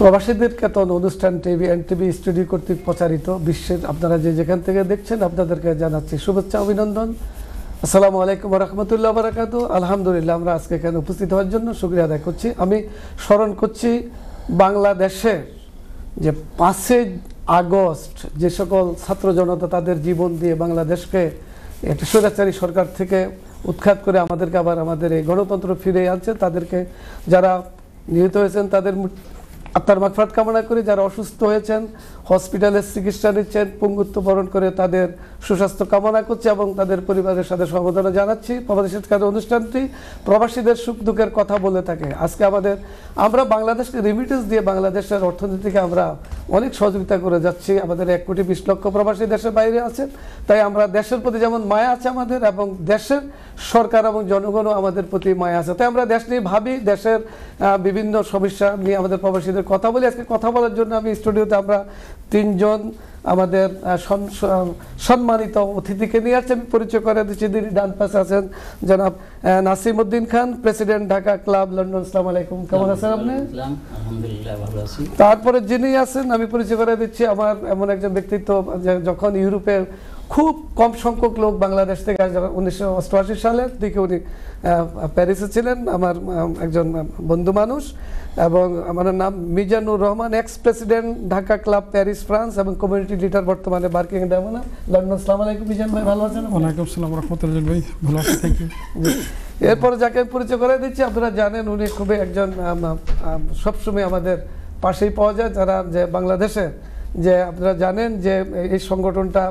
প্রবাসীদের কেতন অনুষ্ঠান TV NTV studio কর্তৃক প্রচারিত বিশ্বের আপনারা যে যেখান থেকে দেখছেন আপনাদেরকে জানাচ্ছি শুভেচ্ছা অভিনন্দন। আসসালামু আলাইকুম ওয়া রাহমাতুল্লাহি ওয়া বারাকাতুহু। আলহামদুলিল্লাহ, আমরা আজকে এখানে উপস্থিত হওয়ার জন্য শুকরিয়া আদায় করছি। আমি স্মরণ করছি বাংলাদেশে যে 5 আগস্ট যে সকল ছাত্র জনতা তাদের জীবন দিয়ে বাংলাদেশকে একটা স্বৈরাচারী সরকার থেকে উৎখাত করে আমাদেরকে আবার আমাদের এই গণতন্ত্র ফিরে আনছে, তাদেরকে যারা নিহত হয়েছেন তাদের আত্মার মাগফিরাত কামনা করি। যারা অসুস্থ হয়েছেন, হসপিটালে চিকিৎসা নিচ্ছেন, পঙ্গুত্ব বরণ করে তাদের সুস্বাস্থ্য কামনা করছি এবং তাদের পরিবারের সাথে সমবেদনা জানাচ্ছি। প্রবাসী অনুষ্ঠানটি প্রবাসীদের সুখ দুঃখের কথা বলে থাকে। আজকে আমরা বাংলাদেশকে রিমিটেন্স দিয়ে বাংলাদেশের অর্থনীতিকে আমরা অনেক সহযোগিতা করে যাচ্ছি। আমাদের 1,20,00,000 প্রবাসী দেশের বাইরে আছেন, তাই আমরা দেশের প্রতি যেমন মায়া আছে আমাদের, এবং দেশের সরকার এবং জনগণও আমাদের প্রতি মায়া আছে। তাই আমরা দেশ নিয়ে ভাবি, দেশের বিভিন্ন সমস্যা নিয়ে আমাদের প্রবাসীদের কথা বলি। আজকে কথা বলার জন্য আমি স্টুডিওতে আমরা 3 জন আমাদের সম্মানিত অতিথিকে নিয়ে আসছি। আমি পরিচয় করে দিচ্ছি। যিনি ডান পাশে আছেন জনাব Nasim Uddin Khan, president Dhaka club London. আসসালামু আলাইকুম, কেমন আছেন আপনি? আলহামদুলিল্লাহ, ভালো আছি। তারপরে যিনি আছেন আমি পরিচয় করে দিচ্ছি, আমার এমন একজন ব্যক্তিত্ব যখন ইউরোপে খুব কম সংখ্যক লোক বাংলাদেশ থেকে 1988 সালের দিকে উনি প্যারিসে ছিলেন, আমার একজন বন্ধু মানুষ, এবং আমার নাম Mizanur Rahman, x president Dhaka club Paris France এবং কমিউনিটি লিডার বর্তমানে বার্কিং ডায়মন্ড লন্ডন। আসসালামু আলাইকুম মিজান ভাই, ভালো আছেন? ওয়ালাইকুম আসসালাম ওয়া রাহমাতুল্লাহি ভাই, ভালো আছি, থ্যাংক ইউ। এরপরে যাকে পরিচয় করে দিচ্ছি, আপনারা জানেন উনি খুবই একজন সবসময় আমাদের পাশেই পাওয়া যায়। যারা যে বাংলাদেশে যে আপনারা জানেন যে এই সংগঠনটা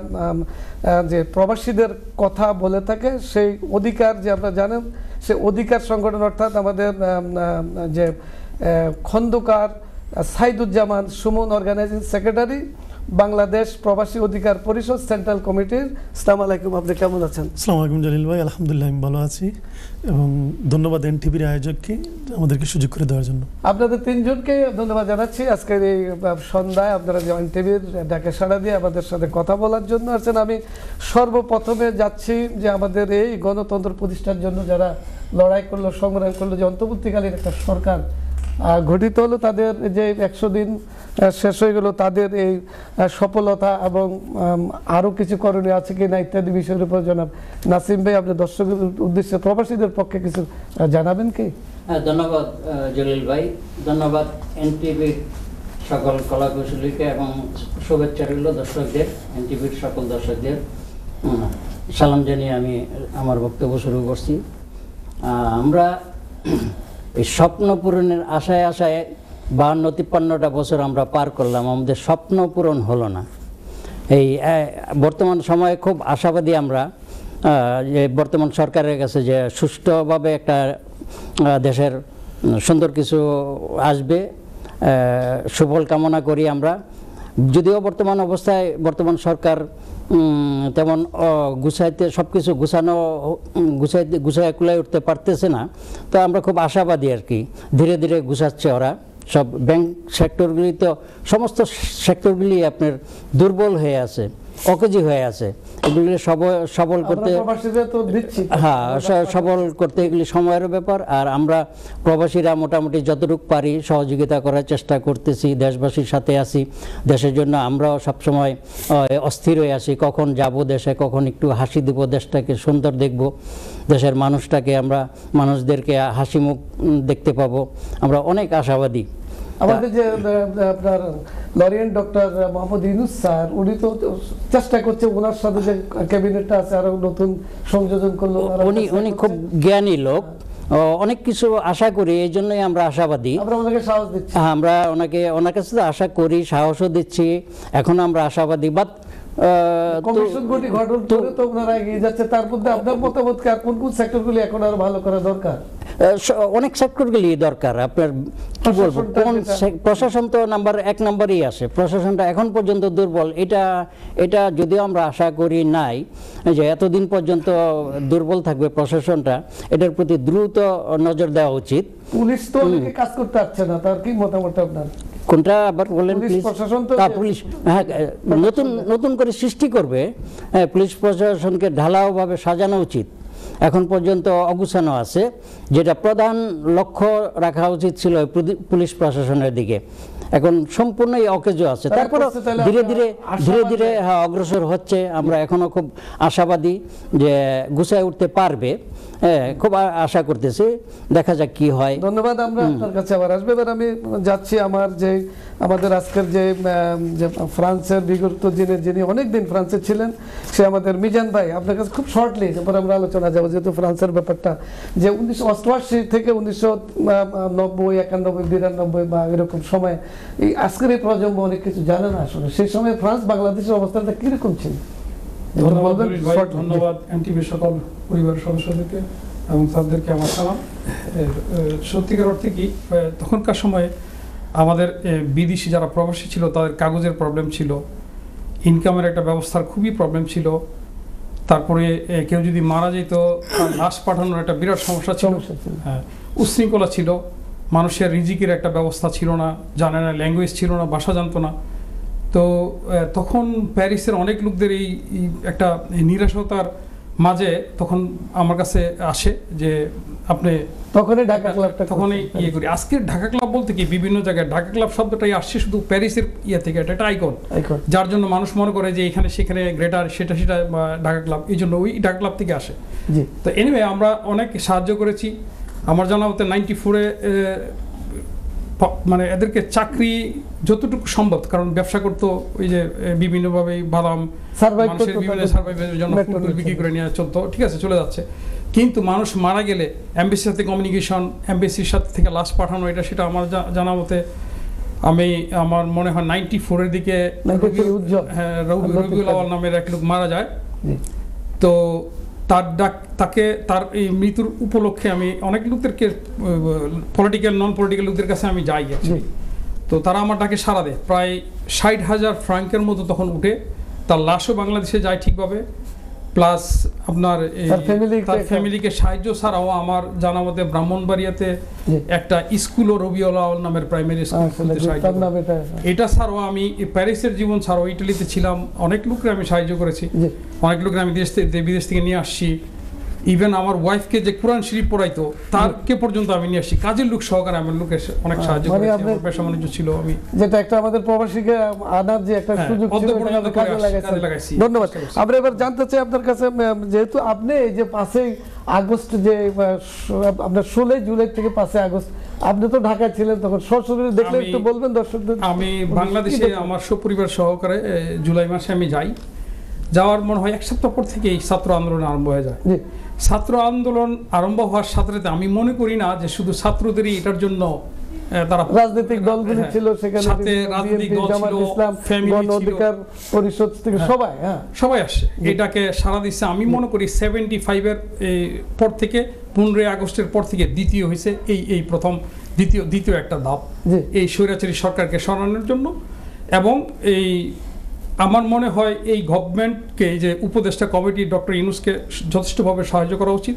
যে প্রবাসীদের কথা বলে থাকে, সেই অধিকার যে আপনারা জানেন, সেই অধিকার সংগঠন অর্থাৎ আমাদের যে খন্দকার সাইদুজ্জামান সুমন অর্গানাইজিং সেক্রেটারি, বাংলাদেশ প্রবাসী অধিকার পরিষদ সেন্ট্রাল কমিটির। আসসালামু আলাইকুম, আপনি কেমন আছেন? আসসালামু আলাইকুম জলিল ভাই, আলহামদুলিল্লাহ আমি ভালো আছি, এবং ধন্যবাদ এনটিভির আয়োজককে আমাদেরকে সুযোগ করে দেওয়ার জন্য। আপনাদের 3 জনকে ধন্যবাদ জানাচ্ছি আজকের এই সন্ধ্যায় আপনারা যে এনটিভির ডাকে সাড়া দিয়ে আমাদের সাথে কথা বলার জন্য আসছেন। আমি সর্বপ্রথমে যাচ্ছি যে আমাদের এই গণতন্ত্র প্রতিষ্ঠার জন্য যারা লড়াই করলো, সংগ্রাম করলো, যে অন্তর্বর্তীকালীন একটা সরকার গঠিত হলো, তাদের যে 100 দিন শেষ হয়ে গেল, তাদের এই সফলতা এবং আরও কিছু করণীয় আছে কিনা ইত্যাদি বিষয়ের উপর জনাব নাসিম ভাই আপনি দর্শকের উদ্দেশ্যে প্রবাসীদের পক্ষে কিছু জানাবেন কি? হ্যাঁ, ধন্যবাদ জলিল ভাই, ধন্যবাদ এনটিভির সকল কলাকুশলীকে, এবং শুভেচ্ছা রইল দর্শকদের, এনটিভির সকল দর্শকদের সালাম জানিয়ে আমি আমার বক্তব্য শুরু করছি। আমরা এই স্বপ্ন পূরণের আশায় 52-53টা বছর আমরা পার করলাম, আমাদের স্বপ্ন পূরণ হলো না। এই বর্তমান সময়ে খুব আশাবাদী আমরা যে বর্তমান সরকারের কাছে যে সুষ্ঠুভাবে একটা দেশের সুন্দর কিছু আসবে, সুফল কামনা করি আমরা। যদিও বর্তমান অবস্থায় বর্তমান সরকার তেমন গুছাইতে সব কিছু গুছায় কুলাই উঠতে পারতেছে না, তো আমরা খুব আশাবাদী আর কি। ধীরে ধীরে গুছাচ্ছে ওরা। সব ব্যাংক সেক্টরগুলি তো সমস্ত সেক্টরগুলি আপনার দুর্বল হয়ে আছে, অকেজি হয়ে আছে। এগুলি সবল করতে, হ্যাঁ সবল করতে এগুলি সময়ের ব্যাপার। আর আমরা প্রবাসীরা মোটামুটি যতটুকু পারি সহযোগিতা করার চেষ্টা করতেছি, দেশবাসীর সাথে আছি। দেশের জন্য আমরাও সবসময় অস্থির হয়ে আছি, কখন যাব দেশে, কখন একটু হাসি দেব, দেশটাকে সুন্দর দেখব, দেশের মানুষদেরকে হাসি মুখ দেখতে পাবো। আমরা অনেক আশাবাদী। আমাদের যে আপনার লরিয়েন্ট ডক্টর মোহাম্মদ ইউনূস স্যার, উনি তো চেষ্টা করছে, ওনার সাথে যে ক্যাবিনেটটা আছে আরো নতুন সংযোজন করলো। উনি খুব জ্ঞানী লোক, অনেক কিছু আশা করি, এই জন্যই আমরা আশাবাদী। আমরা ওনাকে সাহস দিচ্ছি, আমরা ওনার কাছে তো আশা করি, সাহসও দিচ্ছি, এখন আমরা আশাবাদী। বাট কমিশনগুলি গঠন করে তো ওনারা এগিয়ে যাচ্ছে। তার মধ্যে আপনার মতামত কোন কোন সেক্টরগুলি এখন আরো ভালো করা দরকার? অনেক সেক্টরগুলি দরকার। আপনার কি বলবো, প্রশাসন তো এক নাম্বারই আসে। প্রশাসনটা এখন পর্যন্ত দুর্বল। এটা যদিও আমরা আশা করি নাই যে এতদিন পর্যন্ত দুর্বল থাকবে প্রশাসনটা, এটার প্রতি দ্রুত নজর দেওয়া উচিত। পুলিশ তো কাজ করতে পারছে না, তার কি মতামত আপনার? কোনটা আবার বলেন? পুলিশ হ্যাঁ নতুন করে সৃষ্টি করবে। পুলিশ প্রশাসনকে ঢালাওভাবে সাজানো উচিত। এখন পর্যন্ত অগুছানো আছে, যেটা প্রধান লক্ষ্য রাখা উচিত ছিল পুলিশ প্রশাসনের দিকে। এখন সম্পূর্ণই অকেজো আছে। তারপরে ধীরে ধীরে ধীরে ধীরে হ্যাঁ অগ্রসর হচ্ছে। আমরা এখনো খুব আশাবাদী যে গুছায় উঠতে পারবে। খুব আশা করতেছি, দেখা যাক কি হয়। ধন্যবাদ। আমরা আপনার কাছে আবার আসবে। এবার আমি যাচ্ছি আমাদের আজকের যে ফ্রান্সের বিগত যিনি অনেকদিন ফ্রান্সে ছিলেন, সে আমাদের মিজান ভাই। আপনার কাছে খুব শর্টলি তারপর আমরা আলোচনা যাবো, যেহেতু ফ্রান্সের ব্যাপারটা যে 1988 থেকে 1990, 91, 92 বা এরকম সময় এই আজকের এই প্রজন্ম অনেক কিছু জানে না আসলে। সেই সময় ফ্রান্স বাংলাদেশের অবস্থাটা কিরকম ছিল? ধন্যবাদ এনটিভির সকল পরিবারের সদস্যদেরকে এবং তাদেরকে আমার সালাম। সত্যিকার অর্থে কি তখনকার সময়ে আমাদের বিদেশি যারা প্রবাসী ছিল তাদের কাগজের প্রবলেম ছিল, ইনকামের একটা ব্যবস্থার খুবই প্রবলেম ছিল। তারপরে কেউ যদি মারা যেত তার লাশ পাঠানোর একটা বিরাট সমস্যা ছিল। হ্যাঁ, উশৃঙ্খলা ছিল, মানুষের রিজিকের একটা ব্যবস্থা ছিল না, জানে না, ল্যাঙ্গুয়েজ ছিল না, ভাষা জানতো না। তো তখন প্যারিসের অনেক লোকদের এই একটা নিরাশতার মাঝে তখন আমার কাছে আসে যে আপনি তখনই ইয়ে করি। আজকের ঢাকা ক্লাব বলতে কি বিভিন্ন জায়গায় ঢাকা ক্লাব শব্দটাই আসছে শুধু প্যারিসের ইয়ে থেকে, এটা একটা আইকন, যার জন্য মানুষ মনে করে যে এখানে সেখানে গ্রেটার সেটা ঢাকা ক্লাব, এই জন্য ওই ঢাকা ক্লাব থেকে আসে। তো এনিওয়ে আমরা অনেক সাহায্য করেছি। আমার জানা মতে 94-এ মানে এদেরকে চাকরি যতটুকু সম্ভব, কারণ ব্যবসা করতো ওই যে বিভিন্নভাবে বাদাম মানুষের বিভিন্ন সার্ভাইভের জন্য বিক্রি করে নিয়ে চলতো, ঠিক আছে, চলে যাচ্ছে। কিন্তু মানুষ মারা গেলে এমবেসির সাথে কমিউনিকেশন, এমবেসির সাথে থেকে লাশ পাঠানো, এটা সেটা আমার জানা মতে আমার মনে হয় 94-এর দিকে রবিউল আওয়াল নামের এক লোক মারা যায়। তো তার এই মৃত্যুর উপলক্ষে আমি অনেক লোকদেরকে পলিটিক্যাল নন পলিটিক্যাল লোকদের কাছে আমি যাই। তো তারা আমার ডাকে সাড়া দেয়। প্রায় 60,000 ফ্রাঙ্কের মতো তখন উঠে, তার লাশও বাংলাদেশে যায় ঠিকভাবে, প্লাস আপনার তার ফ্যামিলিকে সাহায্য ছাড়াও আমার জানা মতে ব্রাহ্মণবাড়িয়াতে একটা স্কুল ও রবিউল আওয়াল নামের প্রাইমারি স্কুল খুলতে সাহায্য। এটা ছাড়াও আমি প্যারিসের জীবন ছাড়াও ইটালিতে ছিলাম, অনেক লোককে আমি সাহায্য করেছি, অনেক লোককে আমি বিদেশ থেকে নিয়ে আসছি। ইভেন আমার ওয়াইফকে যে কোরআন শরীফ পড়াইতো তারকে পর্যন্ত আমি নিয়ে আসছি, কাজের লোক সহকারে আমার লোকের অনেক সাহায্য করেছি। আমার পেশা বাণিজ্য ছিল, আমি যেটা একটা আমাদের প্রবাসীকে আনার যে একটা সুযোগ ছিল কাজে লাগাইছি। ধন্যবাদ। আমরা এবার জানতে চাই আপনার কাছে, যেহেতু আপনি এই যে 5 আগস্ট যে আপনার 16 জুলাই থেকে 5 আগস্ট আপনি তো ঢাকায় ছিলেন, তখন সরাসরি দেখলে একটু বলবেন দর্শকদের। আমি বাংলাদেশে আমার সপরিবার সহকারে জুলাই মাসে আমি যাই। যাওয়ার মনে হয় 1 সপ্তাহ পর থেকে এই ছাত্র আন্দোলন আরম্ভ হয়ে যায়। ছাত্র আন্দোলন আরম্ভ হওয়ার সাথে সাথে আমি মনে করি না যে শুধু ছাত্রদেরই এটার জন্য তারা রাজনৈতিক দলগুলি ছিল, সেখানে সাথে রাজনৈতিক দল ছিল, গণ অধিকার পরিষদ থেকে সবাই আসে এটাকে সারা দিচ্ছে। আমি মনে করি 75-এর পর থেকে 15 আগস্টের পর থেকে দ্বিতীয় হয়েছে এই প্রথম দ্বিতীয় একটা ধাপ এই স্বৈরাচারী সরকারকে সরানোর জন্য। এবং এই আমার মনে হয় এই গভর্নমেন্টকে, যে উপদেষ্টা কমিটি ডক্টর ইউনূসকে যথেষ্টভাবে সাহায্য করা উচিত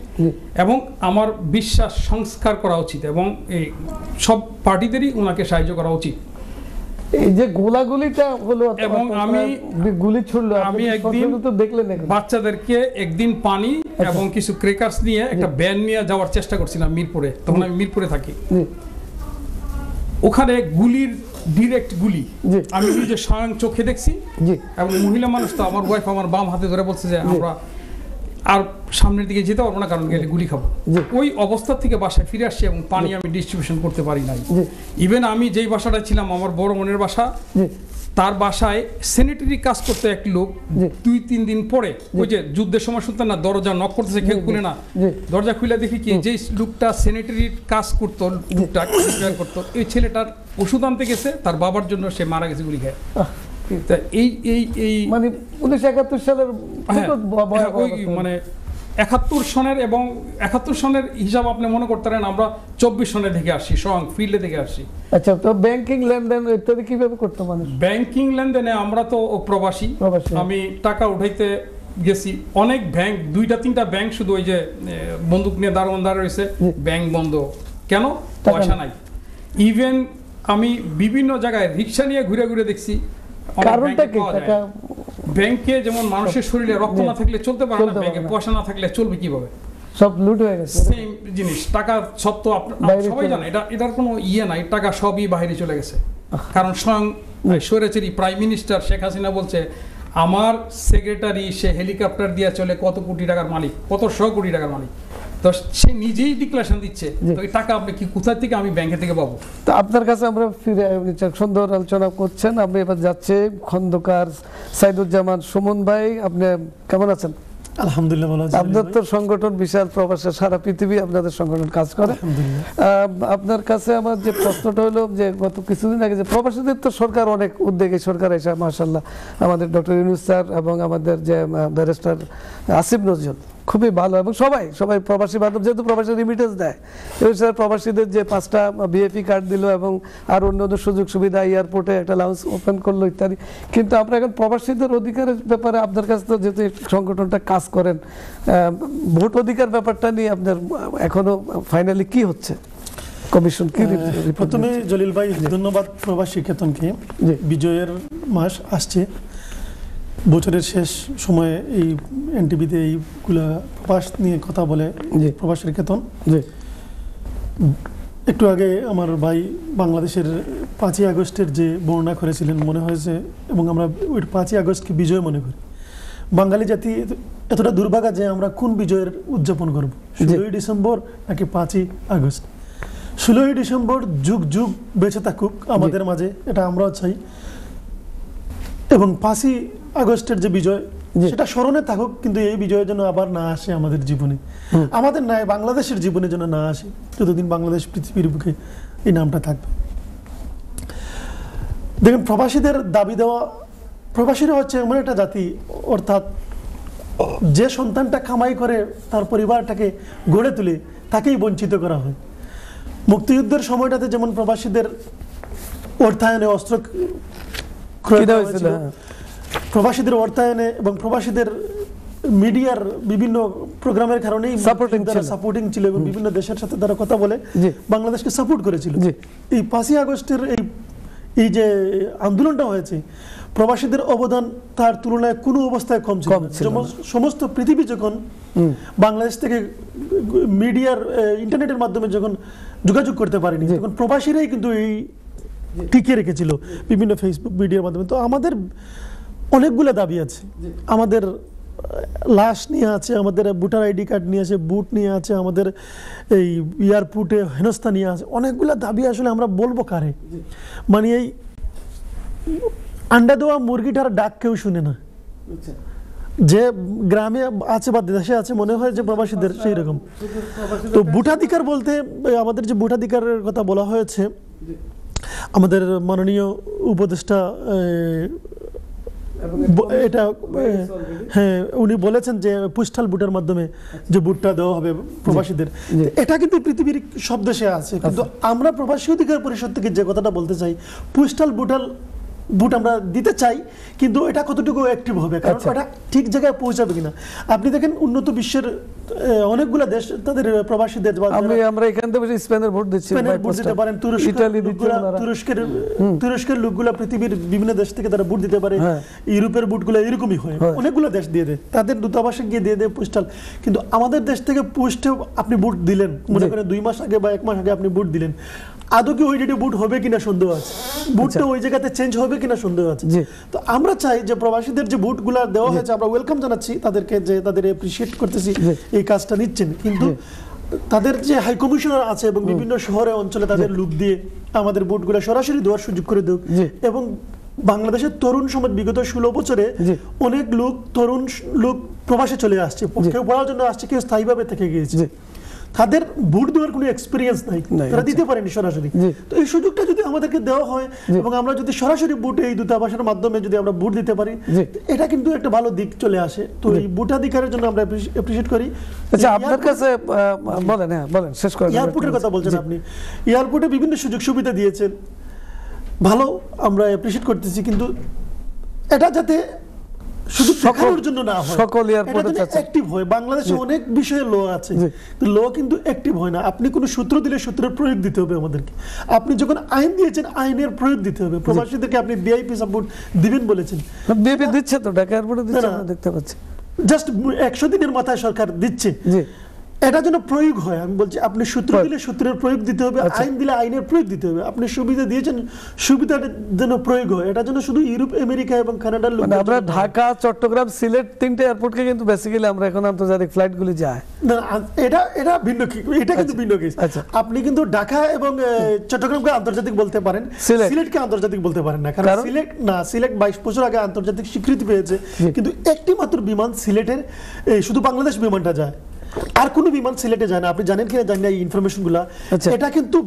এবং আমার বিশ্বাস সংস্কার করা উচিত এবং এই সব পার্টিদেরই ওনাকে সাহায্য করা উচিত। এই যে গোলাগুলিটা হলো এবং আমি গুলি ছুড়লো, আমি একদিন তো দেখলেন বাচ্চাদেরকে একদিন পানি এবং কিছু ক্রেকার্স নিয়ে একটা ব্যান নিয়ে যাওয়ার চেষ্টা করছিলাম মিরপুরে, তখন আমি মিরপুরে থাকি। ওখানে গুলির ডিরেক্ট গুলি আমি নিজে স্বয়ং চোখে দেখছি এবং মহিলা মানুষ তো আমার ওয়াইফ আমার বাম হাতে ধরে বলছে যে আমরা আর সামনের দিকে যেতে পারবো না, কারণ গেলে গুলি খাবো। ওই অবস্থা থেকে বাসায় ফিরে আসছি এবং পানি আমি ডিস্ট্রিবিউশন করতে পারি নাই। ইভেন আমি যেই বাসাটায় ছিলাম, আমার বড় বোনের বাসা, তার বাসায় স্যানিটারি কাজ করতে এক লোক 2-3 দিন পরে, ওই যে যুদ্ধের সময় শুনতেন না দরজা নক করতেছে, কেউ খুলে না, দরজা খুলে দেখি কি যে লোকটা স্যানিটারির কাজ করতো, লোকটা করতো, এই ছেলেটার ওষুধ আনতে গেছে, তার বাবার জন্য সে মারা গেছে গুলি খায়। এই মানে 1971 সালের মানে 71 সনের এবং 71 সনের হিসাব আপনি মনে করতে পারেন আমরা 24 সনে থেকে আসছি, স্বয়ং ফিল্ডে থেকে আসছি। আচ্ছা, তো ব্যাংকিং লেনদেন ইত্যাদি কিভাবে করতে মানুষ? ব্যাংকিং লেনদেনে আমরা তো প্রবাসী, আমি টাকা উঠাইতে গেছি অনেক ব্যাংক, 2-3টা ব্যাংক শুধু ওই যে বন্দুক নিয়ে দাঁড়ান রয়েছে, ব্যাংক বন্ধ, কেন? পয়সা নাই। ইভেন আমি বিভিন্ন জায়গায় রিক্সা নিয়ে ঘুরে ঘুরে দেখছি। কারণটা কি? ব্যাংকে যেমন মানুষের শরীরে রক্ত না থাকলে চলতে পারে না, ব্যাংকে পয়সা না থাকলে চলবে কিভাবে? সব লুট হয়ে গেছে। সেম জিনিস, টাকা সব তো সবাই জানে, এটার কোনো নাই, টাকা সবই বাইরে চলে গেছে। কারণ স্বয়ং স্বৈরাচারী প্রাইম মিনিস্টার শেখ হাসিনা বলছে আমার সেক্রেটারি সে হেলিকপ্টার দিয়ে চলে কত কোটি টাকার মালিক, কত 100 কোটি টাকার মালিক। তো সে নিজেই ডিক্লারেশন দিচ্ছে, তো এই টাকা আপনি কি কোথা থেকে আমি ব্যাংকে থেকে পাবো? তো আপনার কাছে আমরা ফিরে সুন্দর আলোচনা করছেন। আমি এবার যাচ্ছি খন্দকার সাইদুজ্জামান সুমন ভাই, আপনি কেমন আছেন? আলহামদুলিল্লাহ ভালো আছি। আপনাদের তো সংগঠন বিশাল, প্রবাসে সারা পৃথিবী আপনাদের সংগঠন কাজ করে। আপনার কাছে আমার যে প্রশ্নটা হলো যে গত কিছুদিন আগে যে প্রবাসীদের তো সরকার অনেক উদ্যোগী, সরকার এসে মাশাআল্লাহ আমাদের ডক্টর ইউনূস স্যার এবং আমাদের যে ব্যারিস্টার আসিফ নজরুল খুবই ভালো, এবং সবাই প্রবাসী বান্ধব, যেহেতু প্রবাসী রিমিটেন্স দেয়, এবং স্যার প্রবাসীদের যে 5টা বিএপি কার্ড দিল এবং আর অন্য সুযোগ সুবিধা, এয়ারপোর্টে একটা লাউঞ্জ ওপেন করলো ইত্যাদি। কিন্তু আমরা এখন প্রবাসীদের অধিকারের ব্যাপারে আপনার কাছে তো যেহেতু এই সংগঠনটা কাজ করেন, ভোট অধিকার ব্যাপারটা নিয়ে আপনার এখনো ফাইনালি কি হচ্ছে, কমিশন কি? প্রথমে জলিল ভাই ধন্যবাদ প্রবাসী কেতনকে। বিজয়ের মাস আসছে, বছরের শেষ সময়ে এই এনটিভিতে এইগুলা প্রবাস নিয়ে কথা বলে প্রবাসের কেতন। একটু আগে আমার ভাই বাংলাদেশের 5ই আগস্টের যে বর্ণনা করেছিলেন, মনে হয়েছে, এবং আমরা ওই 5ই আগস্টকে বিজয় মনে করি। বাঙালি জাতি এতটা দুর্ভাগা যে আমরা কোন বিজয়ের উদযাপন করব, 16ই ডিসেম্বর নাকি 5ই আগস্ট? 16ই ডিসেম্বর যুগ যুগ বেঁচে থাকুক আমাদের মাঝে, এটা আমরাও চাই, এবং 5ই আগস্টের যে বিজয় সেটা স্মরণে থাকুক, কিন্তু এই বিজয়ের জন্য আবার না আসে আমাদের জীবনে, আমাদের নয় বাংলাদেশের জীবনে যেন না আসে, যতদিন বাংলাদেশ পৃথিবীর বুকে এই নামটা থাকবে। দেখেন, প্রবাসীদের দাবি দেওয়া, প্রবাসীরা হচ্ছে এমন একটা জাতি, অর্থাৎ যে সন্তানটা কামাই করে তার পরিবারটাকে গড়ে তুলে তাকেই বঞ্চিত করা হয়। মুক্তিযুদ্ধের সময়টাতে যেমন প্রবাসীদের অর্থায়নে অস্ত্র ক্রয় করা হয়েছিল, প্রবাসীদের অর্থায়নে এবং প্রবাসীদের মিডিয়ার বিভিন্ন প্রোগ্রামের কারণেই সাপোর্টিং ছিল এবং বিভিন্ন দেশের সাথে তারা কথা বলে বাংলাদেশকে সাপোর্ট করেছিল। এই 5ই আগস্টের এই যে আন্দোলনটা হয়েছে, প্রবাসীদের অবদান তার তুলনায় কোনো অবস্থায় কম ছিল। সমস্ত পৃথিবী যখন বাংলাদেশ থেকে মিডিয়ার ইন্টারনেটের মাধ্যমে যখন যোগাযোগ করতে পারেনি, তখন প্রবাসীরাই কিন্তু এই টিকে রেখেছিল বিভিন্ন ফেসবুক মিডিয়ার মাধ্যমে। তো আমাদের অনেকগুলো দাবি আছে, আমাদের লাশ নিয়ে আছে, আমাদের ভোটার আইডি কার্ড নিয়ে আছে, বুট নিয়ে আছে, আমাদের এই এয়ারপোর্টে হেনস্থা নিয়ে আছে, অনেকগুলো দাবি। আসলে আমরা বলবো কারে? মানে এই আন্ডা দেওয়া মুরগিটার ডাক কেউ শুনে না, যে গ্রামে আছে বা দেশে আছে মনে হয় যে প্রবাসীদের সেই রকম। তো ভোটাধিকার বলতে আমাদের যে ভোটাধিকারের কথা বলা হয়েছে, আমাদের মাননীয় উপদেষ্টা এটা হ্যাঁ উনি বলেছেন যে পোস্টাল ভোটের মাধ্যমে যে ভোটটা দেওয়া হবে প্রবাসীদের, এটা কিন্তু পৃথিবীর সব দেশে আছে। কিন্তু আমরা প্রবাসী অধিকার পরিষদ থেকে যে কথাটা বলতে চাই, পোস্টাল ভোট আমরা দিতে চাই, কিন্তু এটা কতটুকু অ্যাক্টিভ হবে, কারণ এটা ঠিক জায়গায় পৌঁছাবে কিনা। আপনি দেখেন উন্নত বিশ্বের অনেকগুলো দেশ তাদের প্রবাসীদের, আমরা এখান থেকে স্পেনের ভোট দিচ্ছি, ভোট দিতে পারেন, তুরস্কের লোকগুলা পৃথিবীর বিভিন্ন দেশ থেকে তারা ভোট দিতে পারে, ইউরোপের ভোটগুলো এরকমই হয়, অনেকগুলো দেশ দিয়ে দেয়, তাদের দূতাবাসে গিয়ে দিয়ে দেয় পোস্টাল। কিন্তু আমাদের দেশ থেকে পোস্টে আপনি ভোট দিলেন, মনে করেন 2 মাস আগে বা 1 মাস আগে আপনি ভোট দিলেন, আদৌ কি ওই ডেটে ভোট হবে কিনা সন্দেহ আছে, ভোটটা ওই জায়গাতে চেঞ্জ হবে কিনা সন্দেহ আছে। তো আমরা চাই যে প্রবাসীদের যে ভোটগুলো দেওয়া হয়েছে, আমরা ওয়েলকাম জানাচ্ছি তাদেরকে, যে তাদের অ্যাপ্রিশিয়েট করতেছি এই কাজটা নিচ্ছেন, কিন্তু তাদের যে হাই কমিশনার আছে এবং বিভিন্ন শহরে অঞ্চলে তাদের লোক দিয়ে আমাদের ভোটগুলো সরাসরি দেওয়ার সুযোগ করে দেব। এবং বাংলাদেশের তরুণ সমাজ বিগত 16 বছরে অনেক তরুণ লোক প্রবাসে চলে আসছে, কেউ পড়ার জন্য আসছে, কেউ স্থায়ীভাবে থেকে গিয়েছে, তাদের ভোট দেওয়ার কোনো এক্সপিরিয়েন্স নাই, তারা দিতে পারেনি সরাসরি। তো এই সুযোগটা যদি আমাদেরকে দেওয়া হয় এবং আমরা যদি সরাসরি ভোট এই দূতাবাসের মাধ্যমে যদি আমরা ভোট দিতে পারি, এটা কিন্তু একটা ভালো দিক চলে আসে। তো এই ভোটাধিকারের জন্য আমরা অ্যাপ্রিশিয়েট করি। আচ্ছা, আপনার কাছে বলেন, বলেন, শেষ করেন। এয়ারপোর্টের কথা বলছেন আপনি, এয়ারপোর্টে বিভিন্ন সুযোগ সুবিধা দিয়েছেন, ভালো, আমরা অ্যাপ্রিশিয়েট করতেছি, কিন্তু এটা যাতে শুধু দেখানোর জন্য না হয়, সকল এয়ারপোর্টে অ্যাক্টিভ হয়। বাংলাদেশে অনেক বিষয়ে ল আছে, ল কিন্তু অ্যাক্টিভ হয় না। আপনি কোনো সূত্র দিলে সূত্রের প্রয়োগ দিতে হবে আমাদেরকে। আপনি যখন আইন দিয়েছেন, আইনের প্রয়োগ দিতে হবে। প্রবাসীদেরকে আপনি ভিআইপি সাপোর্ট দিবেন বলেছেন, ভিআইপি দিচ্ছে তো, ঢাকা এয়ারপোর্টে দিচ্ছে, আমরা দেখতে পাচ্ছি। জাস্ট 100 দিনের মাথায় সরকার দিচ্ছে, এটা যেন প্রয়োগ হয়। আমি বলছি আপনি সূত্র দিলে সূত্রের প্রয়োগ দিতে হবে, আইন দিলে আইনের প্রয়োগ দিতে হবে। আপনি সুবিধা দিয়েছেন, সুবিধার যেন প্রয়োগ হয়। এটা যেন শুধু ইউরোপ, আমেরিকা এবং কানাডার লোক, মানে আমরা ঢাকা, চট্টগ্রাম, সিলেট তিনটে এয়ারপোর্টকে কিন্তু বেসিক্যালি আমরা এখন আন্তর্জাতিক ফ্লাইটগুলি যায়। না, এটা ভিন্ন, এটা কিন্তু ভিন্ন কেস। আচ্ছা। আপনি কিন্তু ঢাকা এবং চট্টগ্রামকে আন্তর্জাতিক বলতে পারেন, সিলেটকে আন্তর্জাতিক বলতে পারেন না। কারণ সিলেট 22 বছর আগে আন্তর্জাতিক স্বীকৃতি পেয়েছে, কিন্তু একটি মাত্র বিমান সিলেটের, শুধু বাংলাদেশ বিমানটা যায়, আর কোনো বিমান সিলেটে যায় না। আপনি জানেন কিনা জানি না এই ইনফরমেশনগুলো। এটা কিন্তু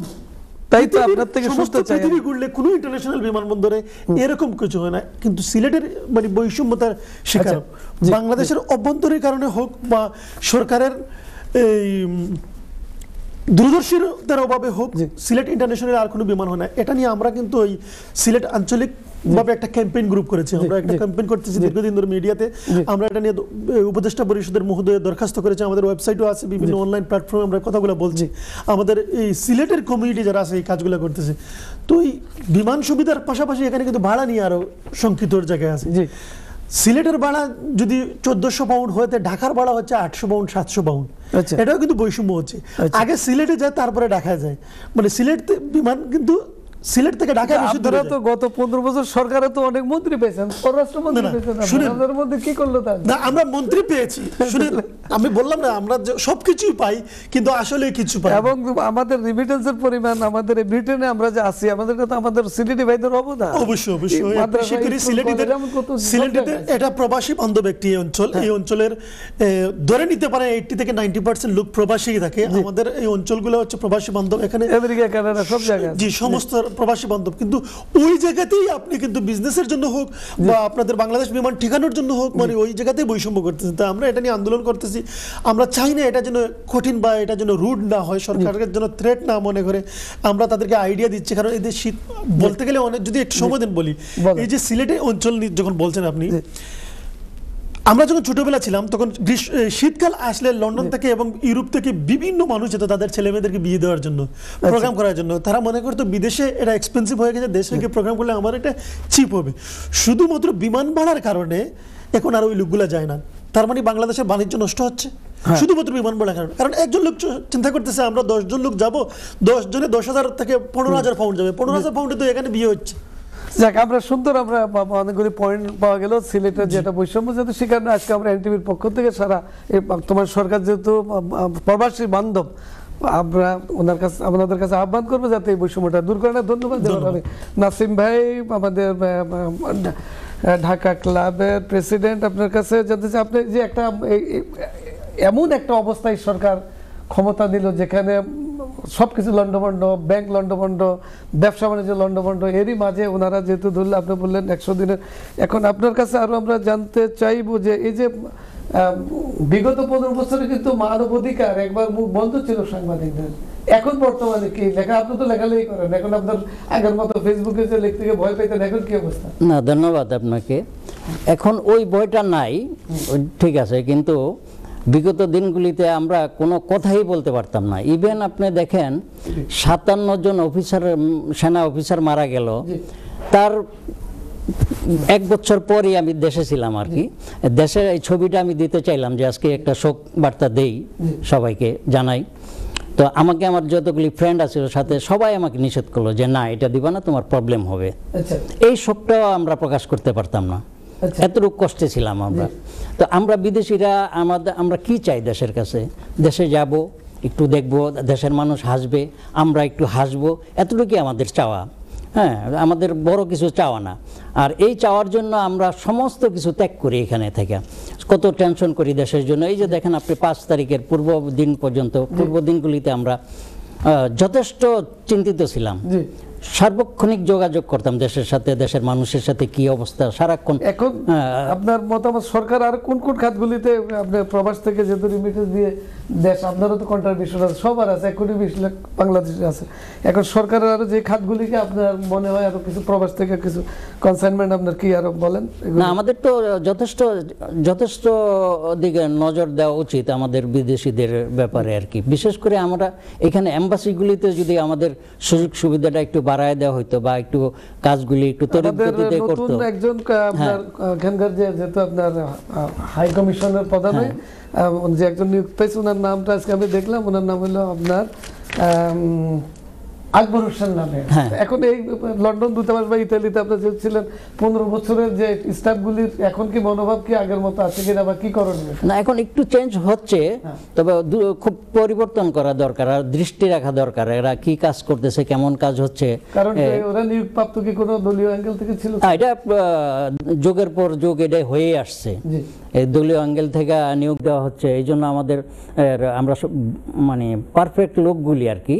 তাই তো আপনার থেকে শুনতে চাই, পৃথিবী ঘুরলে কোনো ইন্টারন্যাশনাল বিমানবন্দরে এরকম কিছু হয় না। কিন্তু সিলেটের মানে বৈষম্যতার শিকার বাংলাদেশের অভ্যন্তরীণ কারণে হোক বা সরকারের এই দূরদর্শিতার অভাবে হোক, সিলেট ইন্টারন্যাশনাল আর কোনো বিমান হয় না। এটা নিয়ে আমরা কিন্তু ওই সিলেট আঞ্চলিক ভাবে একটা ক্যাম্পেইন গ্রুপ করেছি। আমরা একটা ক্যাম্পেইন করতেছি দীর্ঘদিন ধরে মিডিয়াতে। আমরা এটা নিয়ে উপদেষ্টা পরিষদের মহোদয় দরখাস্ত করেছি, আমাদের ওয়েবসাইটও আছে, বিভিন্ন অনলাইন প্ল্যাটফর্মে আমরা কথাগুলো বলছি। আমাদের এই সিলেটের কমিউনিটি যারা আছে এই কাজগুলো করতেছে। তো এই বিমান সুবিধার পাশাপাশি এখানে কিন্তু ভাড়া নিয়ে আরো শঙ্কিত জায়গায় আছে। সিলেটের ভাড়া যদি 1400 পাউন্ড হতে, ঢাকার ভাড়া হচ্ছে 800 পাউন্ড, 700 পাউন্ড। এটাও কিন্তু বৈষম্য হচ্ছে। আগে সিলেটে যায়, তারপরে ঢাকায় যায়, মানে সিলেট বিমান কিন্তু সিলেট থেকে ঢাকা বেশি দূরে। তো গত 15 বছর সরকারে তো অনেক মন্ত্রী পেয়েছেন, পররাষ্ট্রমন্ত্রী পেয়েছেন, আপনাদের মধ্যে কি করলো তা না? আমরা মন্ত্রী পেয়েছি, শুনেন, আমি বললাম না আমরা সবকিছুই পাই, কিন্তু আসলে কিছু পাই। এবং আমাদের রিমিটেন্সের পরিমাণ, আমাদের এই ব্রিটেনে আমরা যে আছি, আমাদের কাছে আমাদের সিলেটি ভাইদের অবদান অবশ্যই সিলেটিতে এটা প্রবাসী বান্ধব একটি অঞ্চল। এই অঞ্চলের ধরে নিতে পারে 80 থেকে 90% লোক প্রবাসী থাকে। আমাদের এই অঞ্চলগুলো হচ্ছে প্রবাসী বান্ধব। এখানে আমেরিকা, কানাডা সব জায়গায় জি সমস্ত প্রবাসী বান্ধব। কিন্তু ওই জায়গাতেই আপনি কিন্তু বিজনেসের জন্য হোক বা আপনাদের বাংলাদেশ বিমান ঠিকানোর জন্য হোক, মানে ওই জায়গাতেই বৈষম্য করতেছেন। তা আমরা এটা নিয়ে আন্দোলন করতেছি। আমরা চাই না এটা যেন কঠিন বা এটা যেন রুড না হয়, সরকারের জন্য থ্রেট না মনে করে। আমরা তাদেরকে আইডিয়া দিচ্ছি, কারণ এদের শীত বলতে গেলে অনেক, যদি একটু সময় দেন বলি, এই যে সিলেটের অঞ্চল যখন বলছেন আপনি, আমরা যখন ছোটবেলা ছিলাম তখন শীতকাল আসলে লন্ডন থেকে এবং ইউরোপ থেকে বিভিন্ন মানুষ যেত তাদের ছেলে মেয়েদেরকে বিয়ে দেওয়ার জন্য, প্রোগ্রাম করার জন্য। তারা মনে করতো বিদেশে এটা এক্সপেন্সিভ হয়ে গেছে, দেশে গিয়ে প্রোগ্রাম করলে আমার এটা চিপ হবে। শুধুমাত্র বিমান ভাড়ার কারণে এখন আর ওই লোকগুলা যায় না। তার মানে বাংলাদেশের বাণিজ্য নষ্ট হচ্ছে শুধুমাত্র বিমান ভাড়ার কারণে। কারণ একজন লোক চিন্তা করতেছে আমরা 10 জন লোক যাবো, 10 জনে 10,000 থেকে 15,000 পাউন্ড যাবে। 15,000 পাউন্ডে তো এখানে বিয়ে হচ্ছে। যাক, আমরা সুন্দর, আমরা অনেকগুলি পয়েন্ট পাওয়া গেল সিলেটের যেটা বৈষম্য যেহেতু শিকার না। আজকে আমরা এনটিভির পক্ষ থেকে সারা তোমার সরকার যেহেতু প্রবাসী বান্ধব, আমরা আপনাদের কাছে আহ্বান করবো যাতে এই বৈষম্যটা দূর করে না। ধন্যবাদ জানাই নাসিম ভাই, আমাদের ঢাকা ক্লাবের প্রেসিডেন্ট। আপনার কাছে জানতে চাই, আপনি যে একটা এমন একটা অবস্থায় সরকার ক্ষমতা দিল যেখানে সবকিছু লন্ডভন্ড, ব্যাংক লন্ডভন্ড, ব্যবসা বাণিজ্য লন্ডভন্ড, এরই মাঝে ওনারা যেহেতু ধরলে আপনি বললেন 100 দিনের। এখন আপনার কাছে আরো আমরা জানতে চাইবো যে এই যে বিগত 15 বছরে কিন্তু মানবাধিকার একবার মুখ বন্ধ ছিল সাংবাদিকদের, এখন বর্তমানে কি লেখা? আপনি তো লেখালেখি করেন, এখন আপনার আগের মতো ফেসবুকে যে লিখতে গিয়ে ভয় পেতেন, এখন কি অবস্থা? না, ধন্যবাদ আপনাকে। এখন ওই ভয়টা নাই, ঠিক আছে, কিন্তু বিগত দিনগুলিতে আমরা কোনো কথাই বলতে পারতাম না। ইভেন আপনি দেখেন 57 জন অফিসার, সেনা অফিসার মারা গেল, তার 1 বছর পরই আমি দেশে ছিলাম আর কি। দেশের এই ছবিটা আমি দিতে চাইলাম যে আজকে একটা শোক বার্তা দেই, সবাইকে জানাই। তো আমাকে আমার যতগুলি ফ্রেন্ড আছে ওর সাথে সবাই আমাকে নিষেধ করলো যে না, এটা দিবা না, তোমার প্রবলেম হবে। এই শোকটাও আমরা প্রকাশ করতে পারতাম না, এতটুকু কষ্টে ছিলাম আমরা। তো আমরা বিদেশিরা আমরা কি চাই দেশের কাছে? দেশে যাব, একটু দেখব, দেশের মানুষ হাসবে, আমরা একটু হাসবো, এতটুকুই আমাদের চাওয়া। হ্যাঁ, আমাদের বড় কিছু চাওয়া না। আর এই চাওয়ার জন্য আমরা সমস্ত কিছু ত্যাগ করি এখানে থেকে, কত টেনশন করি দেশের জন্য। এই যে দেখেন আপনি 5 তারিখের পূর্ব দিন পর্যন্ত, পূর্ব দিনগুলিতে আমরা যথেষ্ট চিন্তিত ছিলাম, সার্বক্ষণিক যোগাযোগ করতাম দেশের সাথে, দেশের মানুষের সাথে কি অবস্থা সারাক্ষণ। এখন আপনার মতামত, সরকার আর কোন কোন খাতগুলিতে আপনি প্রবাস থেকে যেহেতু রিমিটেন্স দিয়ে দেশ, আপনারও তো কন্ট্রিবিউশন আছে, সবার আছে, 1 কোটি 20 লাখ বাংলাদেশে আছে। এখন সরকারের আরো যে খাতগুলিকে আপনার মনে হয় আরো কিছু প্রবাস থেকে কিছু কনসাইনমেন্ট আপনার কি আরো বলেন? না, আমাদের তো যথেষ্ট দিকে নজর দেওয়া উচিত আমাদের বিদেশিদের ব্যাপারে আর কি। বিশেষ করে আমরা এখানে এম্বাসিগুলিতে যদি আমাদের সুযোগ সুবিধাটা একটু বাড়ায় দেওয়া হতো বা একটু কাজগুলি একটু তড়িৎ আমাদের গতিতে করতো। নতুন একজন আপনার এখানকার যেহেতু আপনার হাই কমিশনের প্রধান যে একজন নিযুক্ত হয়েছে, ওনার নামটা আজকে আমি দেখলাম, ওনার নাম হলো আপনার আকবর হোসেন নামে। এখন এই লন্ডন দূতাবাস বা ইতালিতে আপনার যে ছিলেন 15 বছরের যে স্টাফগুলির এখন কি মনোভাব কি আগের মতো আছে কিনা বা কি করণীয়? না, এখন একটু চেঞ্জ হচ্ছে, তবে খুব পরিবর্তন করা দরকার আর দৃষ্টি রাখা দরকার এরা কি কাজ করতেছে, কেমন কাজ হচ্ছে। কারণ ওরা নিয়োগপ্রাপ্ত কি কোনো দলীয় অ্যাঙ্গেল থেকে ছিল? এটা যুগের পর যুগ এটা হয়ে আসছে, এই দলীয় অ্যাঙ্গেল থেকে নিয়োগ দেওয়া হচ্ছে। এই জন্য আমাদের আমরা মানে পারফেক্ট লোকগুলি আর কি,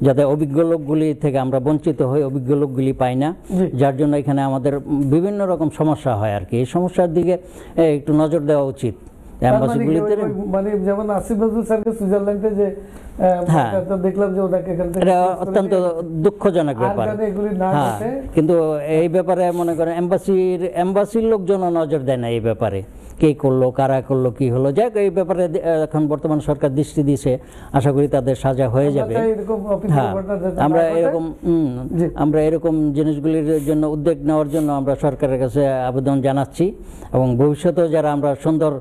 যাতে অভিজ্ঞ লোকগুলি থেকে আমরা বঞ্চিত হই, অভিজ্ঞ লোকগুলি পাই না, যার জন্য এখানে আমাদের বিভিন্ন রকম সমস্যা হয় আর কি। এই সমস্যার দিকে একটু নজর দেওয়া উচিত। মানে যেমন আসিফ নজরুল স্যারকে সুইজারল্যান্ডে যে দেখলাম যে ওনাকে এখান থেকে, এটা অত্যন্ত দুঃখজনক ব্যাপার। কিন্তু এই ব্যাপারে মনে করেন এম্বাসির লোকজন নজর দেয় না এই ব্যাপারে, কে করলো, কারা করলো, কি হলো। যাক, এই ব্যাপারে এখন বর্তমান সরকার দৃষ্টি দিয়েছে, আশা করি তাদের সাজা হয়ে যাবে। হ্যাঁ, আমরা এরকম জিনিসগুলির জন্য উদ্যোগ নেওয়ার জন্য আমরা সরকারের কাছে আবেদন জানাচ্ছি, এবং ভবিষ্যতেও যারা আমরা সুন্দর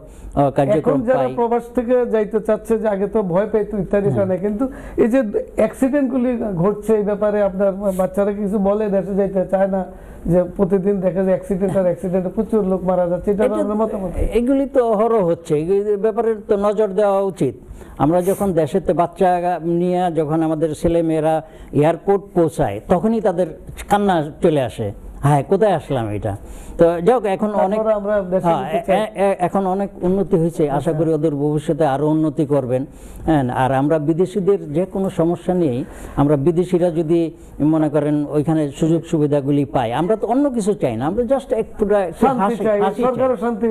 কার্যক্রম পাই। প্রবাস থেকে যাইতে চাচ্ছে, যে আগে তো ভয় পাইতো ইত্যাদি কারণে, কিন্তু এই যে অ্যাক্সিডেন্টগুলি ঘটছে এই ব্যাপারে আপনার বাচ্চারা কিছু বলে, দেশে যাইতে চায় না, যে প্রতিদিন দেখা যায় অ্যাক্সিডেন্টে প্রচুর লোক মারা যাচ্ছে, এটা আপনার মতামত? এগুলি তো অহরহ হচ্ছে, এই ব্যাপারে তো নজর দেওয়া উচিত। আমরা যখন দেশেতে বাচ্চা নিয়ে যখন আমাদের ছেলে মেয়েরা এয়ারপোর্ট পৌঁছায়, তখনই তাদের কান্না চলে আসে, হ্যাঁ কোথায় আসলাম এটা। তো যাক, এখন অনেক উন্নতি হয়েছে, আশা করি ওদের ভবিষ্যতে আরো উন্নতি করবেন। হ্যাঁ, আর আমরা বিদেশিদের যে কোনো সমস্যা নেই, আমরা বিদেশিরা যদি মনে করেন ওইখানে সুযোগ সুবিধাগুলি পাই, আমরা তো অন্য কিছু চাই না, আমরা জাস্ট একটু শান্তি।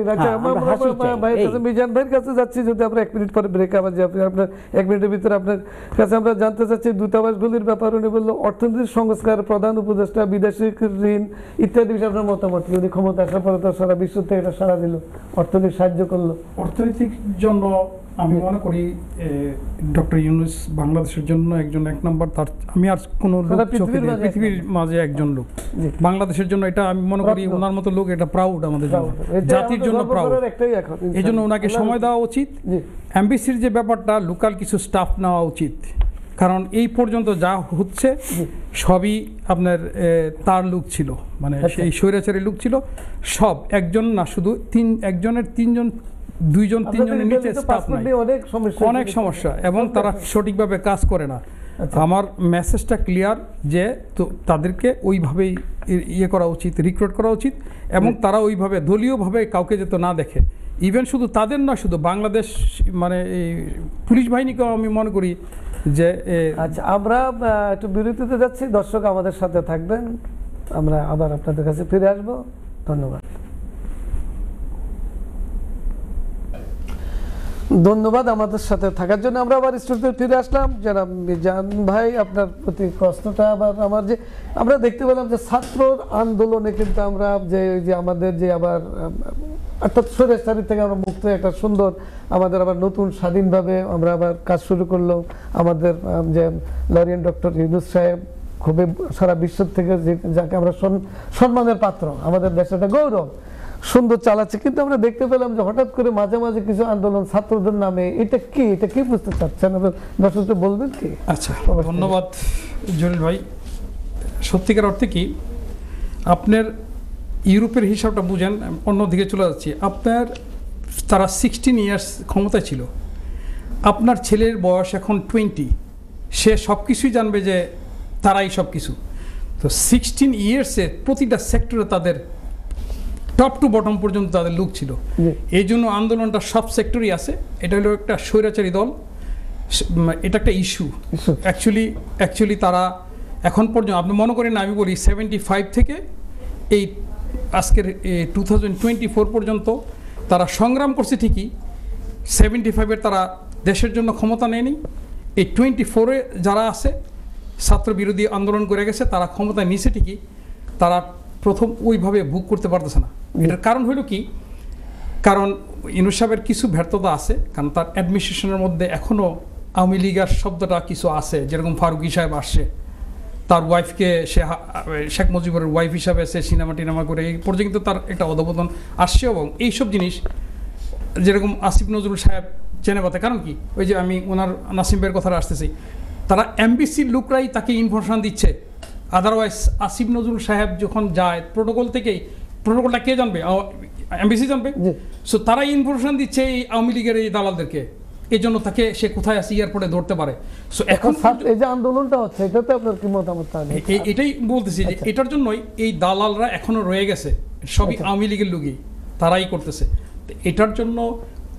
মিজান ভাইয়ের কাছে যাচ্ছি, যদি আমরা 1 মিনিট পরে ব্রেক, আবার আপনার 1 মিনিটের ভিতরে আপনার কাছে আমরা জানতে চাচ্ছি দূতাবাসগুলির ব্যাপারে। উনি বললো অর্থনৈতিক সংস্কার প্রধান উপদেষ্টা, বিদেশি ঋণ ইত্যাদি বিষয়ে আপনার মতামত। যদি ক্ষমতা আসার পরে তো সারা বিশ্ব থেকে এটা সারা দিল, অর্থনৈতিক সাহায্য করলো। অর্থনৈতিক জন্য আমি মনে করি ডক্টর ইউনূস বাংলাদেশের জন্য একজন 1 নম্বর, তার আমি আর কোন পৃথিবীর মাঝে একজন লোক বাংলাদেশের জন্য, এটা আমি মনে করি ওনার মতো লোক, এটা প্রাউড আমাদের জন্য, জাতির জন্য প্রাউড। এই জন্য ওনাকে সময় দেওয়া উচিত। এমবিসির যে ব্যাপারটা, লোকাল কিছু স্টাফ নেওয়া উচিত, কারণ এই পর্যন্ত যা হচ্ছে সবই আপনার তার লোক ছিল, মানে সেই স্বৈরাচারী লোক ছিল সব। একজন না, শুধু একজনের 3জন 2জন 3জনের নিচে স্টাফ নাই, অনেক সমস্যা, এবং তারা সঠিকভাবে কাজ করে না। আমার মেসেজটা ক্লিয়ার যে তাদেরকে ওইভাবেই ইয়ে করা উচিত, রিক্রুট করা উচিত, এবং তারা ওইভাবে দলীয়ভাবে কাউকে যেতে না দেখে। ইভেন শুধু তাদের নয়, শুধু বাংলাদেশ মানে এই পুলিশ বাহিনীকেও আমি মনে করি যে। আচ্ছা, আমরা একটু বিরতিতে যাচ্ছি, দর্শক আমাদের সাথে থাকবেন, আমরা আবার আপনাদের কাছে ফিরে আসবো। ধন্যবাদ। আমাদের সাথে থাকার জন্য। আমরা আবার স্টুডিওতে ফিরে আসলাম। জনাব মিজান ভাই, আপনার প্রতি প্রশ্নটা আবার আমার, যে আমরা দেখতে পেলাম যে ছাত্র আন্দোলনে কিন্তু আমরা যে আমাদের যে আবার অর্থাৎ স্বৈরাচারী থেকে আমরা মুক্ত একটা সুন্দর আমাদের আবার নতুন স্বাধীনভাবে আমরা আবার কাজ শুরু করলো। আমাদের যে লরিয়ান ডক্টর ইউনূস সাহেব খুবই সারা বিশ্ব থেকে যাকে আমরা সম্মানের পাত্র, আমাদের দেশে একটা গৌরব, সুন্দর চালাচ্ছে। কিন্তু আমরা দেখতে পেলাম যে হঠাৎ করে মাঝে মাঝে কিছু আন্দোলন ছাত্রদের নামে, এটা কি বুঝতে চাচ্ছেন দর্শককে বলবেন কি? আচ্ছা, ধন্যবাদ জলিল ভাই। সত্যিকার অর্থে কি আপনার ইউরোপের হিসাবটা বুঝেন, অন্যদিকে চলে যাচ্ছি। তারা 16 ইয়ার্স ক্ষমতায় ছিল, আপনার ছেলের বয়স এখন 20, সে সব কিছুই জানবে যে তারাই সব কিছু। তো 16 ইয়ার্সে প্রতিটা সেক্টরে তাদের টপ টু বটম পর্যন্ত তাদের লোক ছিল। এই জন্য আন্দোলনটা সব সেক্টরই আছে। এটা হলো একটা স্বৈরাচারী দল, এটা একটা ইস্যু। অ্যাকচুয়ালি তারা এখন পর্যন্ত, আপনি মনে করেন আমি বলি 75 থেকে এই আজকের 2024 পর্যন্ত তারা সংগ্রাম করছে ঠিকই। 75-এর তারা দেশের জন্য ক্ষমতা নেয়নি। এই 24-এ যারা আছে ছাত্র বিরোধী আন্দোলন করে গেছে, তারা ক্ষমতায় নিচে ঠিকই, তারা প্রথম ওইভাবে ভোগ করতে পারতেছে না। এটার কারণ হলো কি? কারণ ইউনূস সাহেবের কিছু ব্যর্থতা আছে, কারণ তার অ্যাডমিনিস্ট্রেশনের মধ্যে এখনও আওয়ামী লীগের শব্দটা কিছু আছে, যেরকম ফারুকী সাহেব আসছে, তার ওয়াইফকে সে শেখ মুজিবুরের ওয়াইফ হিসাবে সে সিনেমা টিনেমা করে এই পর্যন্ত তার একটা অধপতন আসছে। এবং এইসব জিনিস যেরকম আসিফ নজরুল সাহেব জেনে কথা, কারণ কি ওই যে আমি ওনার নাসিম ভাইয়ের কথাটা আসতেছি, তারা এমবিসির লোকরাই তাকে ইনফরমেশন দিচ্ছে। আদারওয়াইজ আসিফ নজরুল সাহেব যখন যায় প্রোটোকল থেকেই, প্রোটোকলটা কে জানবে? এমবিসি জানবে। সো তারাই ইনফরমেশন দিচ্ছে এই আওয়ামী লীগের এই দালালদেরকে, এই জন্য তাকে সে কোথায় আছে এয়ারপোর্টে ধরতে পারে। সো এখন এই যে আন্দোলনটা হচ্ছে এটাতে আপনার কি মতামত? এটাই বলতেছি যে এটার জন্যই এই দালালরা এখনো রয়ে গেছে, সবই আওয়ামী লীগের লোকই, তারাই করতেছে। এটার জন্য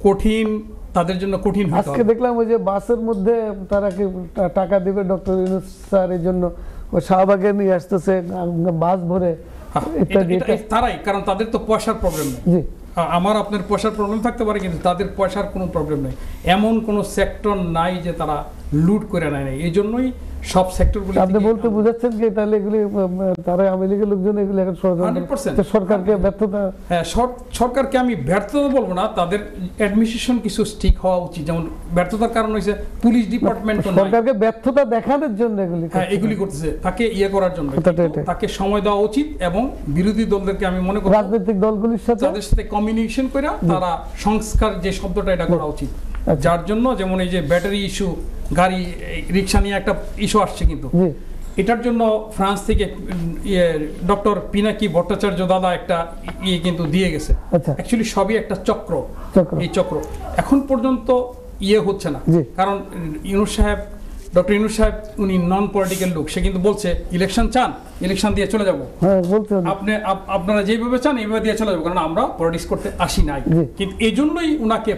কঠিন, তাদের জন্য কঠিন হতে হবে। আজকে দেখলাম ওই যে বাসের মধ্যে তারা কি টাকা দিবে ডক্টর ইউনূস স্যারের জন্য, ওই শাহবাগে নিয়ে আসতেছে বাস ভরে তারাই, কারণ তাদের তো পয়সার প্রবলেম নেই। আমার আপনার পয়সার প্রবলেম থাকতে পারে, কিন্তু তাদের পয়সার কোনো প্রবলেম নেই। এমন কোনো সেক্টর নাই যে তারা লুট করে নেয়। এই জন্যই সব সেক্টরগুলো আপনি বলতে বুঝাচ্ছেন কি তাহলে এগুলি তারা আওয়ামী লীগের লোকজন এগুলি এখন সরকারকে ব্যর্থতা? হ্যাঁ, সরকারকে আমি ব্যর্থতা বলবো না, তাদের অ্যাডমিনিস্ট্রেশন কিছু ঠিক হওয়া উচিত। যেমন ব্যর্থতার কারণ হয়েছে পুলিশ ডিপার্টমেন্ট সরকারকে ব্যর্থতা দেখানোর জন্য এগুলি, হ্যাঁ এগুলি করতেছে, তাকে ইয়ে করার জন্য। তাকে সময় দেওয়া উচিত এবং বিরোধী দলদেরকে আমি মনে করি রাজনৈতিক দলগুলির সাথে তাদের সাথে কমিউনিকেশন করে তারা সংস্কার যে শব্দটা এটা করা উচিত। যার জন্য যেমন এই যে ব্যাটারি ইস্যু, গাড়ি রিক্সা নিয়ে একটা ইস্যু আসছে, কিন্তু এটার জন্য ফ্রান্স থেকে ডক্টর পিনাকি ভট্টাচার্য দাদা একটা কিন্তু দিয়ে গেছে। অ্যাকচুয়ালি সবই একটা চক্র। এই চক্র এখন পর্যন্ত হচ্ছে না, কারণ ডক্টর ইউনূস সাহেব উনি নন পলিটিক্যাল লোক। সে কিন্তু বলছে ইলেকশন চান, ইলেকশন দিয়ে চলে যাবো, আপনারা যেভাবে চান এইভাবে দিয়ে চলে যাবো, কারণ আমরা পলিটিক্স করতে আসি নাই। কিন্তু এই জন্যই উনাকে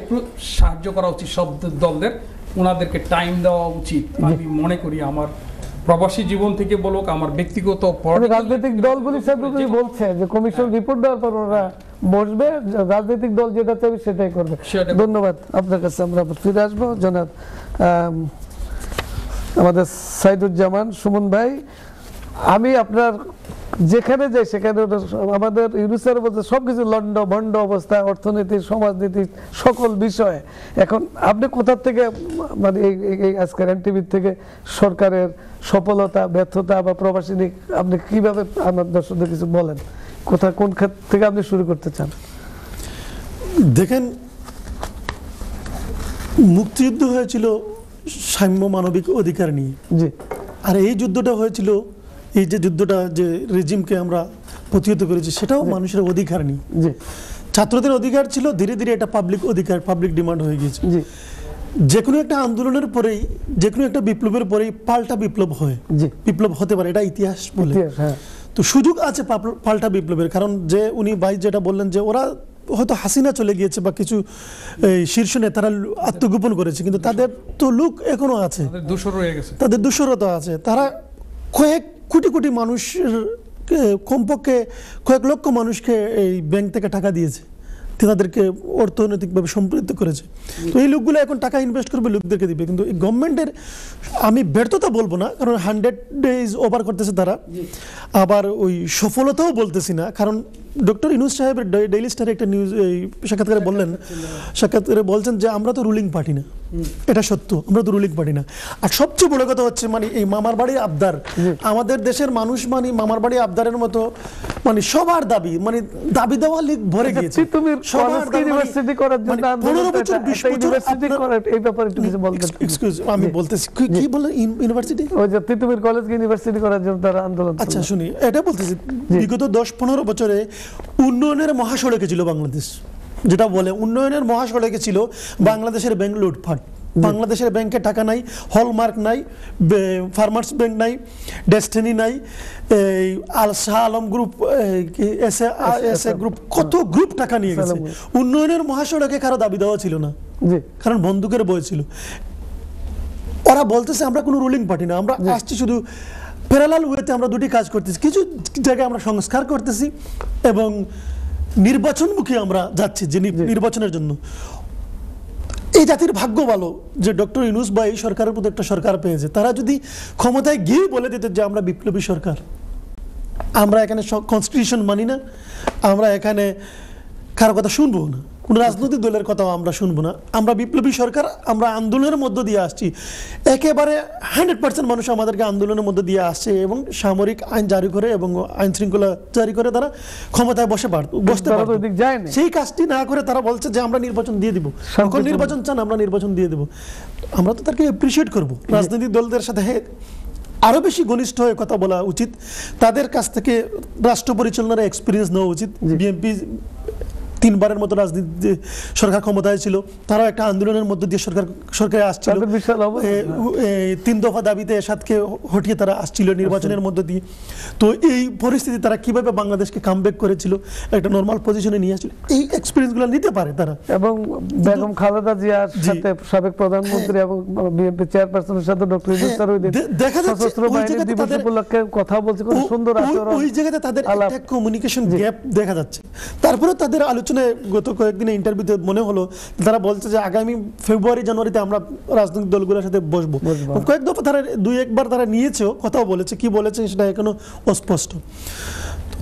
সাহায্য করা উচিত সব দলদের, ওনাদেরকে টাইম দেওয়া উচিত আমি মনে করি। আমার প্রবাসী জীবন থেকে বলুক, আমার ব্যক্তিগত রাজনৈতিক দলগুলির সাথে বলছে যে কমিশন রিপোর্ট দেওয়ার পর ওরা বসবে, রাজনৈতিক দল যেটা চাইবে সেটাই করবে। ধন্যবাদ আপনার কাছে। আমরা ফিরে আসবো জনাব আমাদের সাইদুজ্জামান সুমন ভাই। আমি আপনার যেখানে যাই সেখানে আমাদের ইউনূসের মধ্যে সবকিছু লন্ড ভন্ড অবস্থা, অর্থনীতি, সমাজনীতি, সকল বিষয়ে। এখন আপনি কোথা থেকে মানে এই আজকের এনটিভি থেকে সরকারের সফলতা, ব্যর্থতা বা প্রবাসী আপনি কিভাবে আমার দর্শকদের কিছু বলেন, কোন ক্ষেত্র থেকে আপনি শুরু করতে চান? দেখেন, মুক্তিযুদ্ধ হয়েছিল সাম্য মানবিক অধিকার নিয়ে। আর এই যুদ্ধটা হয়েছিল, এই যে যুদ্ধটা যে রেজিমকে আমরা প্রতিহত করেছি, সেটাও মানুষের অধিকার নিয়ে। ছাত্রদের অধিকার ছিল, ধীরে ধীরে এটা পাবলিক অধিকার, পাবলিক ডিমান্ড হয়ে গেছে। যে কোনো একটা আন্দোলনের পরেই, যে কোনো একটা বিপ্লবের পরেই পাল্টা বিপ্লব হয়, বিপ্লব হতে পারে, এটা ইতিহাস বলে। তো সুযোগ আছে পাল্টা বিপ্লবের, কারণ যে উনি ভাই যেটা বললেন যে ওরা হয়তো হাসিনা চলে গিয়েছে বা কিছু শীর্ষ নেতারা আত্মগোপন করেছে, কিন্তু তাদের তো লোক এখনো আছে, তাদের দূষরতা আছে। তারা কয়েক কোটি কোটি মানুষের, কমপক্ষে কয়েক লক্ষ মানুষকে এই ব্যাংক থেকে টাকা দিয়েছে, তাদেরকে অর্থনৈতিকভাবে সম্পৃক্ত করেছে। তো এই লোকগুলো এখন টাকা ইনভেস্ট করবে, লোকদেরকে দিবে। কিন্তু এই গভর্নমেন্টের আমি ব্যর্থতা বলবো না, কারণ 100 days ওভার করতেছে তারা। আবার ওই সফলতাও বলতেছি না, কারণ ডক্টর ইউনূস সাহেবের ডেইলি স্টারে একটা নিউজ সাক্ষাৎকারে বললেন, সাক্ষাৎকারে বলছেন যে আমরা তো রুলিং পার্টি না। এটা সত্য, আমরা তো রুলিং পার্টি না। আর সবচেয়ে বড় কথা হচ্ছে মানে এই মামার বাড়ির আবদার, আমাদের দেশের মানুষ মানে মামার বাড়ি আবদারের মতো মানে সবার দাবি, মানে দাবি দেওয়া লিগ ভরে গিয়েছে। আমি বলতেছি কি বললেন, ইউনিভার্সিটি, ওই যে তিতুমির কলেজকে ইউনিভার্সিটি করার জন্য তারা আন্দোলন। আচ্ছা শুনি, এটা বলতেছি বিগত 10-15 বছরে উন্নয়নের মহাসড়কে ছিল বাংলাদেশ, যেটা বলে উন্নয়নের মহাসড়কে ছিল বাংলাদেশের ব্যাংক লুটপাট। বাংলাদেশের ব্যাংকে টাকা নাই, হলমার্ক নাই, ফার্মার্স ব্যাংক নাই, ডেস্টিনি নাই, এই Al Shah Alam group, SA group, কত গ্রুপ টাকা নিয়ে গেছে। উন্নয়নের মহাসড়কে কারো দাবি দেওয়া ছিল না, কারণ বন্দুকের বয় ছিল। ওরা বলতেছে আমরা কোনো রুলিং পার্টি না, আমরা আসছি শুধু প্যারালাল ওয়েতে, আমরা দুটি কাজ করতেছি। কিছু জায়গায় আমরা সংস্কার করতেছি এবং নির্বাচনমুখী আমরা যাচ্ছি, যে নির্বাচনের জন্য। এই জাতির ভাগ্য ভালো যে ডক্টর ইউনূস বা এই সরকারের মধ্যে একটা সরকার পেয়েছে। তারা যদি ক্ষমতায় গিয়ে বলে দিতে যে আমরা বিপ্লবী সরকার, আমরা এখানে কনস্টিটিউশন মানি না, আমরা এখানে কারো কথা শুনবো না, কোন রাজনৈতিক দলের কথাও আমরা শুনবো না। আমরা বিপ্লবী সরকার, আমরা আন্দোলনের মধ্য দিয়ে আসছি, একেবারে 100% মানুষ আমাদেরকে আন্দোলনের মধ্যে দিয়ে আসছে এবং সামরিক আইন জারি করে এবং আইন শৃঙ্খলা জারি করে তারা ক্ষমতায় বসতে পারতো। ওদিক যায় না। সেই কাজটি না করে তারা বলছে যে আমরা নির্বাচন দিয়ে দিব, যখন নির্বাচন চান আমরা নির্বাচন দিয়ে দেব। আমরা তো তাকে অ্যাপ্রিসিয়েট করবো। রাজনৈতিক দলদের সাথে আরো বেশি ঘনিষ্ঠ হয়ে কথা বলা উচিত, তাদের কাছ থেকে রাষ্ট্র পরিচালনার এক্সপিরিয়েন্স নেওয়া উচিত। বিএনপি 3 বারের মতো রাজনীতি সরকার ক্ষমতায় ছিল, তারাও একটা আন্দোলনের মধ্য দিয়ে সরকারে আসছিল, 3 দফা দাবিতে এরশাদকে হটিয়ে তারা আসছিল নির্বাচনের মধ্য দিয়ে। তো এই পরিস্থিতি তারা কিভাবে বাংলাদেশকে কামব্যাক করেছিল, একটা নরমাল পজিশনে নিয়ে আসছিল, এই এক্সপিরিয়েন্সগুলো নিতে পারে তারা। এবং বেগম খালেদা জিয়ার সাথে সাবেক প্রধানমন্ত্রী এবং বিএনপি চেয়ারপারসনের সাথে ডক্টর ইউনূস স্যার দেখা যাচ্ছে সশস্ত্র বাহিনী দিবস উপলক্ষে কথা বলছে, খুব সুন্দর আচরণ। ওই জায়গাতে তাদের একটা কমিউনিকেশন গ্যাপ দেখা যাচ্ছে। তারপরে তাদের আলোচনায় গত কয়েকদিনে ইন্টারভিউতে মনে হলো তারা বলছে যে আগামী ফেব্রুয়ারি জানুয়ারিতে আমরা রাজনৈতিক দলগুলোর সাথে বসবো। কয়েক দফা তারা 2-1 বার তারা নিয়েছেও, কথাও বলেছে, কি বলেছে সেটা এখনো অস্পষ্ট।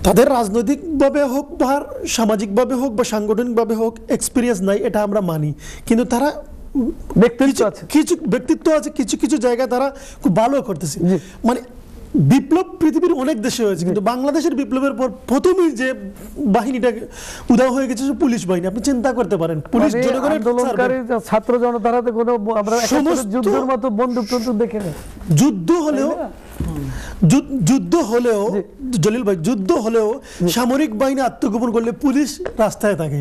তাদের রাজনৈতিকভাবে হোক বা সামাজিকভাবে হোক বা সাংগঠনিকভাবে হোক এক্সপিরিয়েন্স নাই, এটা আমরা মানি, কিন্তু তারা কিছু ব্যক্তিত্ব আছে, কিছু কিছু জায়গায় তারা খুব ভালো করতেছে। মানে বিপ্লব পৃথিবীর অনেক দেশে হয়েছে, কিন্তু বাংলাদেশের বিপ্লবের পর প্রথমেই যে বাহিনীটা উদাও হয়ে গেছে পুলিশ বাহিনী। আপনি চিন্তা করতে পারেন, পুলিশ জনগণের আন্দোলনকারী ছাত্র জনতারাতে কোনো আমরা যুদ্ধের মতো বন্দুক টন্দুক দেখে না। যুদ্ধ হলেও জলিল ভাই, যুদ্ধ হলেও সামরিক বাহিনী আত্মগোপন করলে পুলিশ রাস্তায় থাকে,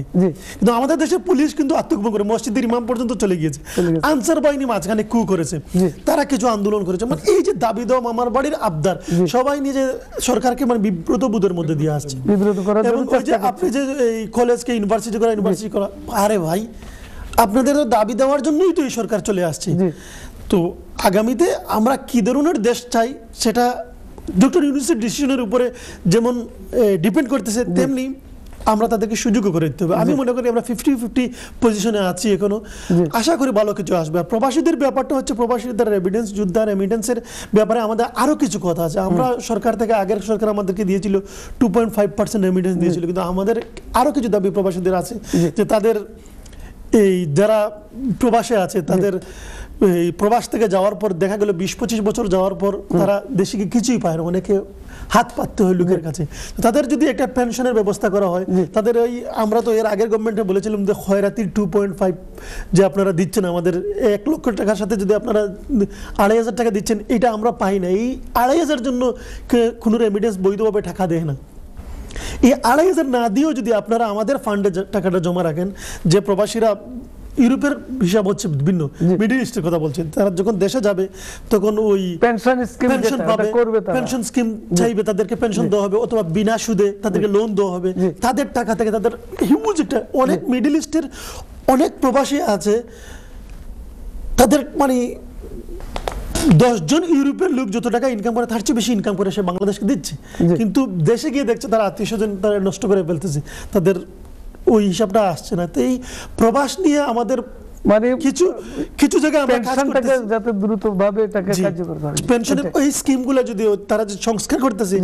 কিন্তু আমাদের দেশের পুলিশ কিন্তু আত্মগোপন করে মসজিদের ইমাম পর্যন্ত চলে গিয়েছে। আনসার বাহিনী মাঝখানে কু করেছে, তারা কিছু আন্দোলন করেছে। মানে এই যে দাবি দেওয়া মামার বাড়ির আবদার, সবাই নিজে সরকারকে মানে বিব্রত বোধের মধ্যে দিয়ে আসছে। এবং ওই যে আপনি যে এই কলেজকে ইউনিভার্সিটি করা, আরে ভাই আপনাদের দাবি দেওয়ার জন্যই তো এই সরকার চলে আসছে। তো আগামীতে আমরা কি ধরনের দেশ চাই সেটা ডক্টর ইউনূসের ডিসিশনের উপরে যেমন ডিপেন্ড করতেছে, তেমনি আমরা তাদেরকে সুযোগও করে দিতে হবে। আমি মনে করি আমরা 50-50 পজিশনে আছি এখনো, আশা করি ভালো কিছু আসবে। আর প্রবাসীদের ব্যাপারটা হচ্ছে, প্রবাসীদের এভিডেন্স, যুদ্ধার এভিডেন্সের ব্যাপারে আমাদের আরো কিছু কথা আছে। আমরা সরকার থেকে, আগের সরকার আমাদেরকে দিয়েছিল 2.5% এভিডেন্স দিয়েছিল, কিন্তু আমাদের আরো কিছু দাবি প্রবাসীদের আছে যে তাদের এই যারা প্রবাসে আছে তাদের এই প্রবাস থেকে যাওয়ার পর দেখা গেল 20-25 বছর যাওয়ার পর তারা দেশে কিছুই পায় না, অনেকে হাত পাততে হয় লোকের কাছে। তাদের যদি একটা পেনশনের ব্যবস্থা করা হয়, তাদের ওই আমরা তো এর আগের গভর্নমেন্টে বলেছিলাম যে খয়রাতির 2.5 যে আপনারা দিচ্ছেন আমাদের 1 লক্ষ টাকার সাথে যদি আপনারা 2,500 টাকা দিচ্ছেন, এটা আমরা পাই না। এই 2,500 জন্য কোনো রেমিডেন্স বৈধভাবে টাকা দেয় না। এই 2,500 না দিয়েও যদি আপনারা আমাদের ফান্ডে টাকাটা জমা রাখেন, যে প্রবাসীরা ইউরোপের হিসাব হচ্ছে ভিন্ন, মিডল ইস্টের কথা বলছেন, তারা যখন দেশে যাবে তখন ওই পেনশন পাবে, পেনশন স্কিম চাইবে, তাদেরকে পেনশন দেওয়া হবে, অথবা বিনা সুদে তাদেরকে লোন দেওয়া হবে তাদের টাকা থেকে। তাদের হিউজ একটা অনেক মিডল ইস্টের অনেক প্রবাসী আছে, তাদের মানে 10 জন ইউরোপের লোক যত টাকা ইনকাম করে তার চেয়ে বেশি ইনকাম করে সে বাংলাদেশকে দিচ্ছে, কিন্তু দেশে গিয়ে দেখছে তারা আত্মীয়-স্বজন তারা নষ্ট করে ফেলতেছে, তাদের ওই হিসাবটা আসছে না। তো এই প্রবাস নিয়ে আমাদের মানে কিছু জায়গায় আমরা কাজ করতেছি যাতে দ্রুতভাবে এটাকে কার্যকর করা যায়। পেনশনের এই স্কিমগুলো যদি তারা যে সংস্কার করতেছে,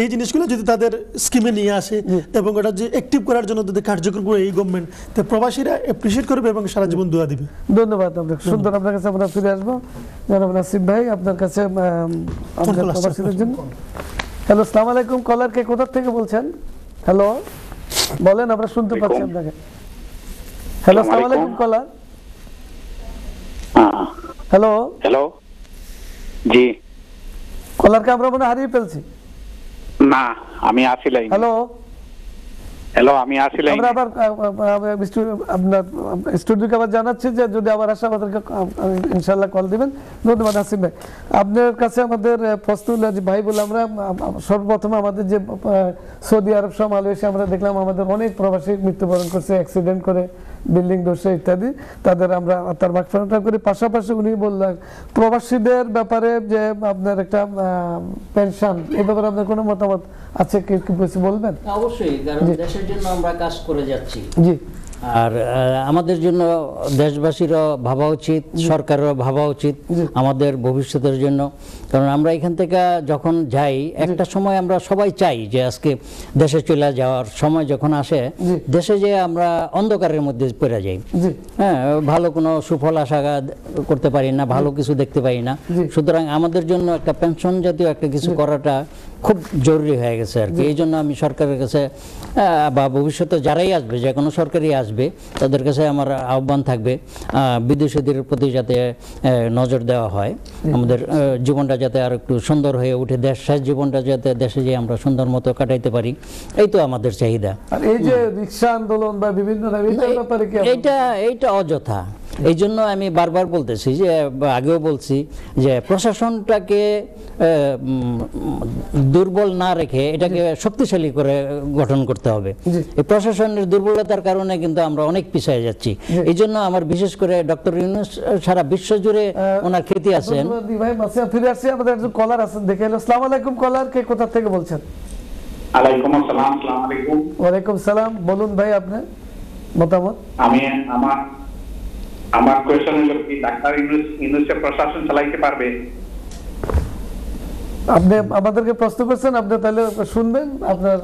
এই জিনিসগুলো যদি তাদের স্কিমে নিয়ে আসে এবং ওটা যে অ্যাক্টিভ করার জন্য যদি কার্যকর করে এই গভর্নমেন্ট, তো প্রবাসীরা অ্যাপ্রিশিয়েট করবে এবং সারা জীবন দোয়া দিবে। ধন্যবাদ। আমরা সুন্দর আপনার কাছে আমরা ফিরে আসবো। জনাব নাসিব ভাই, আপনার কাছে আমাদের প্রবাসীদের জন্য। হ্যালো, আসসালামু আলাইকুম। কলার কে কোথা থেকে বলছেন? হ্যালো বলেন, আমরা শুনতে পাচ্ছি আপনাকে। হ্যালো, আসসালামু আলাইকুম কলার। হ্যালো হ্যালো, জি কলারকে আমরা মনে হারিয়ে ফেলছি। না, আমি আসিলাই। হ্যালো হ্যালো, আমি আসিলাই। আমরা আবার আপনার স্টুডিওকে আবার জানাচ্ছি যে যদি আবার আসে আমাদেরকে ইনশাআল্লাহ কল দিবেন। ধন্যবাদ আসিফ ভাই। আপনার কাছে আমাদের ফজলুল্লাহ ভাই বলে আমরা সর্বপ্রথম আমাদের যে সৌদি আরব সহ মালয়েশিয়া আমরা দেখলাম আমাদের অনেক প্রবাসী মৃত্যুবরণ করছে অ্যাক্সিডেন্ট করে, বিল্ডিং ধসে ইত্যাদি, তাদের আমরা তার মাগফিরাত করি। পাশাপাশি উনি বললেন প্রবাসীদের ব্যাপারে যে আপনার একটা পেনশন, এই ব্যাপারে আপনার কোনো মতামত আছে কি কিছু বলবেন? অবশ্যই, কারণ দেশের জন্য আমরা কাজ করে যাচ্ছি। জি, আর আমাদের জন্য দেশবাসীরও ভাবা উচিত, সরকারেরও ভাবা উচিত আমাদের ভবিষ্যতের জন্য। কারণ আমরা এখান থেকে যখন যাই একটা সময় আমরা সবাই চাই যে আজকে দেশে চলে যাওয়ার সময় যখন আসে দেশে যে আমরা অন্ধকারের মধ্যে পড়ে যাই, হ্যাঁ, ভালো কোনো সুফল আশা করতে পারি না, ভালো কিছু দেখতে পারি না। সুতরাং আমাদের জন্য একটা পেনশন জাতীয় একটা কিছু করাটা খুব জরুরি হয়ে গেছে আর কি। এই জন্য আমি সরকারের কাছে বা ভবিষ্যতে যারাই আসবে, যে কোনো সরকারই আসবে, তাদের কাছে আমার আহ্বান থাকবে বিদেশিদের প্রতি যাতে নজর দেওয়া হয়, আমাদের জীবনটা যাতে আর একটু সুন্দর হয়ে উঠে, দেশের জীবনটা যাতে দেশে যে আমরা সুন্দর মতো কাটাইতে পারি, এই তো আমাদের চাহিদা। আর এই যে রিক্সা আন্দোলন বা বিভিন্ন ব্যাপারে কি এইটা অযথা। এই জন্য আমি বারবার বলতেছি, যে আগেও বলছি, যে প্রশাসনটাকে দুর্বল না রেখে এটাকে শক্তিশালী করে গঠন করতে হবে। এই প্রশাসনের দুর্বলতার কারণে কিন্তু আমরা অনেক পিছিয়ে যাচ্ছি। এই জন্য আমার বিশেষ করে ডক্টর ইউনূস সারা বিশ্ব জুড়ে ওনার খ্যাতি আছেন। ভাই মাসিয়া ফিরে আসছি, আমাদের একজন কলার আছেন, দেখে এলো। আসসালামু আলাইকুম কলার, কে কোথা থেকে বলছেন? আলাইকুম আসসালাম। আসসালামু আলাইকুম। ওয়ালাইকুম সালাম, বলুন ভাই আপনার মতামত। আমি আমার কোয়েশ্চন হলো কি ডাক্তার ইউনূসের প্রশাসন চালাইতে পারবে? আপনি আমাদেরকে প্রশ্ন করছেন, আপনি তাহলে শুনবেন, আপনার